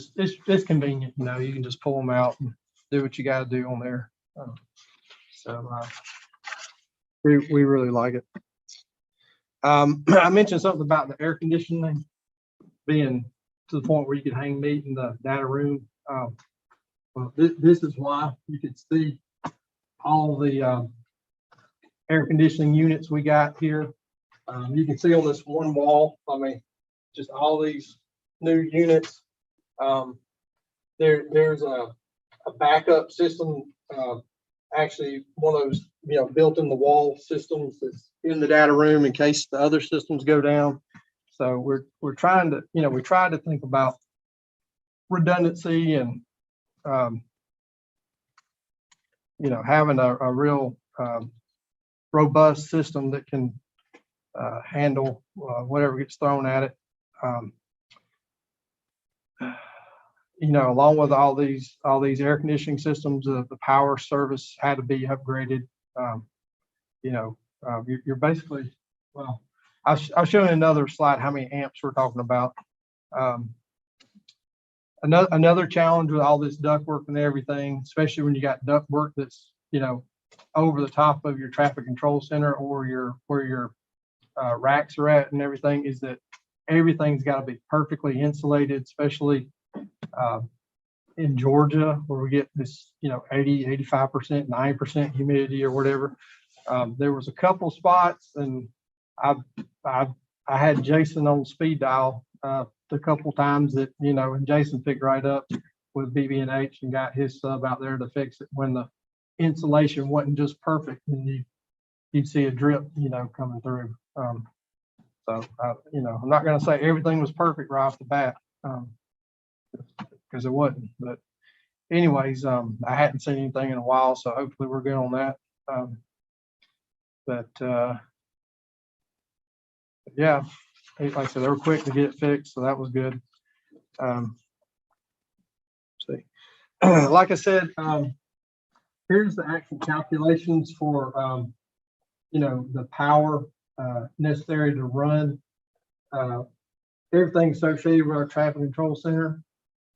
convenient. You know, you can just pull them out and do what you got to do on there. So we really like it. I mentioned something about the air conditioning being to the point where you could hang meat in the data room. Well, this is why. You could see all the air conditioning units we got here. You can see on this one wall, I mean, just all these new units. there's a backup system, actually one of those, built in the wall systems that's in the data room in case the other systems go down. So we're trying to, we try to think about redundancy and, having a real robust system that can handle whatever gets thrown at it. Along with all these air conditioning systems, the power service had to be upgraded. You're basically, well, I'll show you another slide how many amps we're talking about. Another challenge with all this ductwork and everything, especially when you got ductwork that's, over the top of your traffic control center or where your racks are at and everything, is that everything's got to be perfectly insulated, especially in Georgia, where we get this, 80, 85%, 90% humidity or whatever. There was a couple spots, and I had Jason on speed dial a couple times that, and Jason picked right up with BB&H and got his sub out there to fix it when the insulation wasn't just perfect, and you'd see a drip, coming through. I'm not going to say everything was perfect right off the bat, because it wasn't. But anyways, I hadn't seen anything in a while, so hopefully we're good on that. Yeah, like I said, they were quick to get it fixed, so that was good. See, like I said, here's the actual calculations for the power necessary to run everything associated with our traffic control center.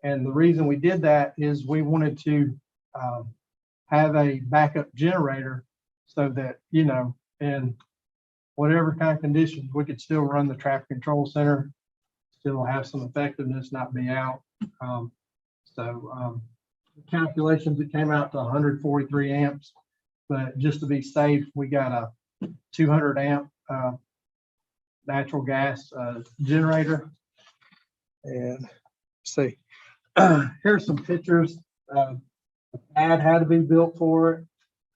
And the reason we did that is we wanted to have a backup generator so that, in whatever kind of conditions, we could still run the traffic control center, still have some effectiveness, not be out. The calculations, it came out to 143 amps, but just to be safe, we got a 200 amp natural gas generator. And see, here's some pictures. The pad had to be built for it.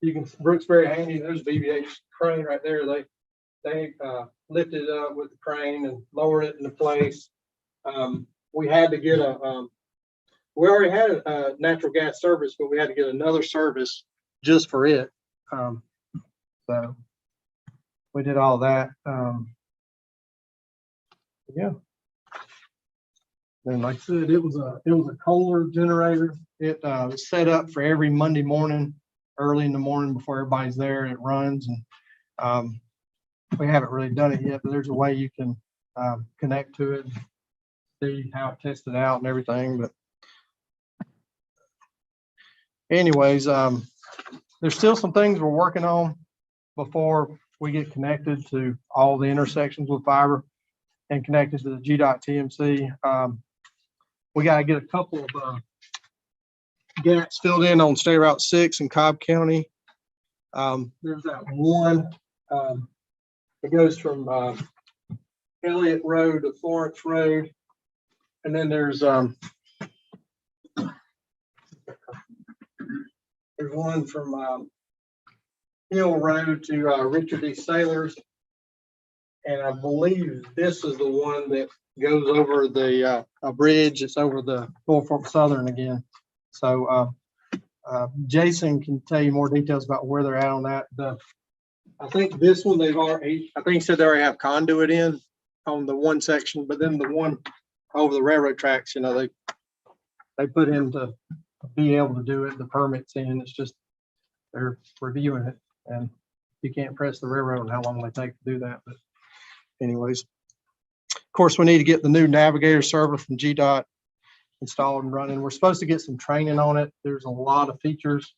You can, Brooks very handy. There's BB&H crane right there. They lifted it up with the crane and lowered it into place. We had to get we already had a natural gas service, but we had to get another service just for it. So we did all that. Yeah. And like I said, it was a Kohler generator. It was set up for every Monday morning, early in the morning before everybody's there. It runs, and we haven't really done it yet, but there's a way you can connect to it, see how it tested out and everything. But anyways, there's still some things we're working on before we get connected to all the intersections with fiber and connected to the GDOT TMC. We got to get a couple of gaps filled in on State Route 6 in Cobb County. There's that one that goes from Elliott Road to Florence Road. And then there's one from Hill Road to Richard D. Sailors. And I believe this is the one that goes over the a bridge. It's over the Norfolk Southern again. So Jason can tell you more details about where they're at on that. I think this one they've already, I think he said they already have conduit in on the one section, but then the one over the railroad tracks, they put in to be able to do it, the permits in. It's just they're reviewing it, and you can't press the railroad on how long they take to do that. But anyways, of course, we need to get the new Navigator server from GDOT installed and running. We're supposed to get some training on it. There's a lot of features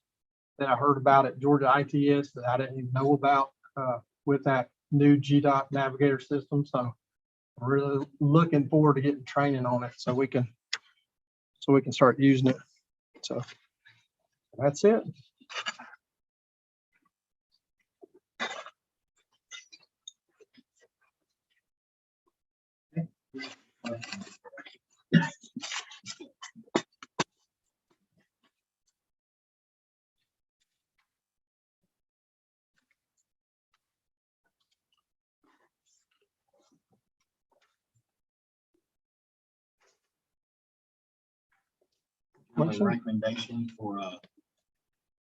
that I heard about at Georgia ITS that I didn't even know about with that new GDOT Navigator system. So I'm really looking forward to getting training on it so we can start using it. So that's it. have a Motion. recommendation for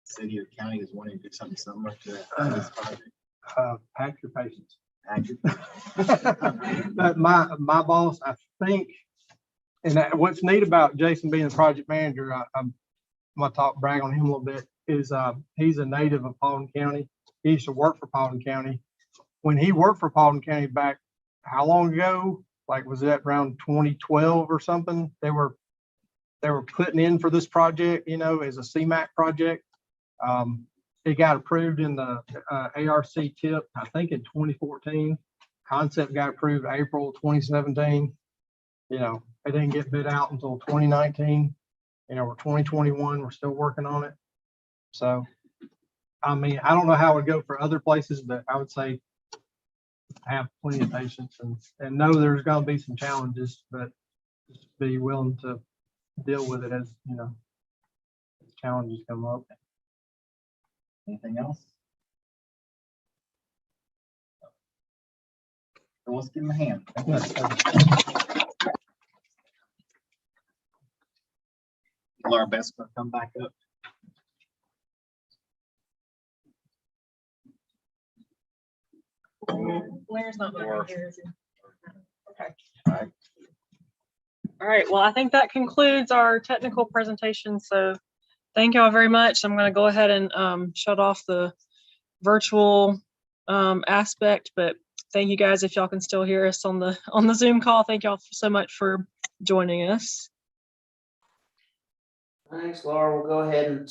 city or county is wanting to do something similar to this project? Pack your patience. Andrew? But my boss, I think, and what's neat about Jason being the project manager, I'm gonna brag on him a little bit, is he's a native of Paulding County. He used to work for Paulding County. When he worked for Paulding County back, how long ago? Like, was that around 2012 or something? They were putting in for this project, you know, as a CMAQ project. It got approved in the ARC tip, I think in 2014. Concept got approved April 2017. You know, it didn't get bid out until 2019. You know, we're 2021, we're still working on it. So, I mean, I don't know how it would go for other places, but I would say have plenty of patience and know there's gonna be some challenges, but just be willing to deal with it as, you know, as challenges come up. Anything else? So let's give him a hand. Laura Beth's gonna come back up. Blair's not Or- here, is he? Okay. All right. All right, well, I think that concludes our technical presentation. So thank y'all very much. I'm going to go ahead and shut off the virtual aspect, but thank you guys if y'all can still hear us on the Zoom call. Thank y'all so much for joining us. Thanks, Laura. We'll go ahead and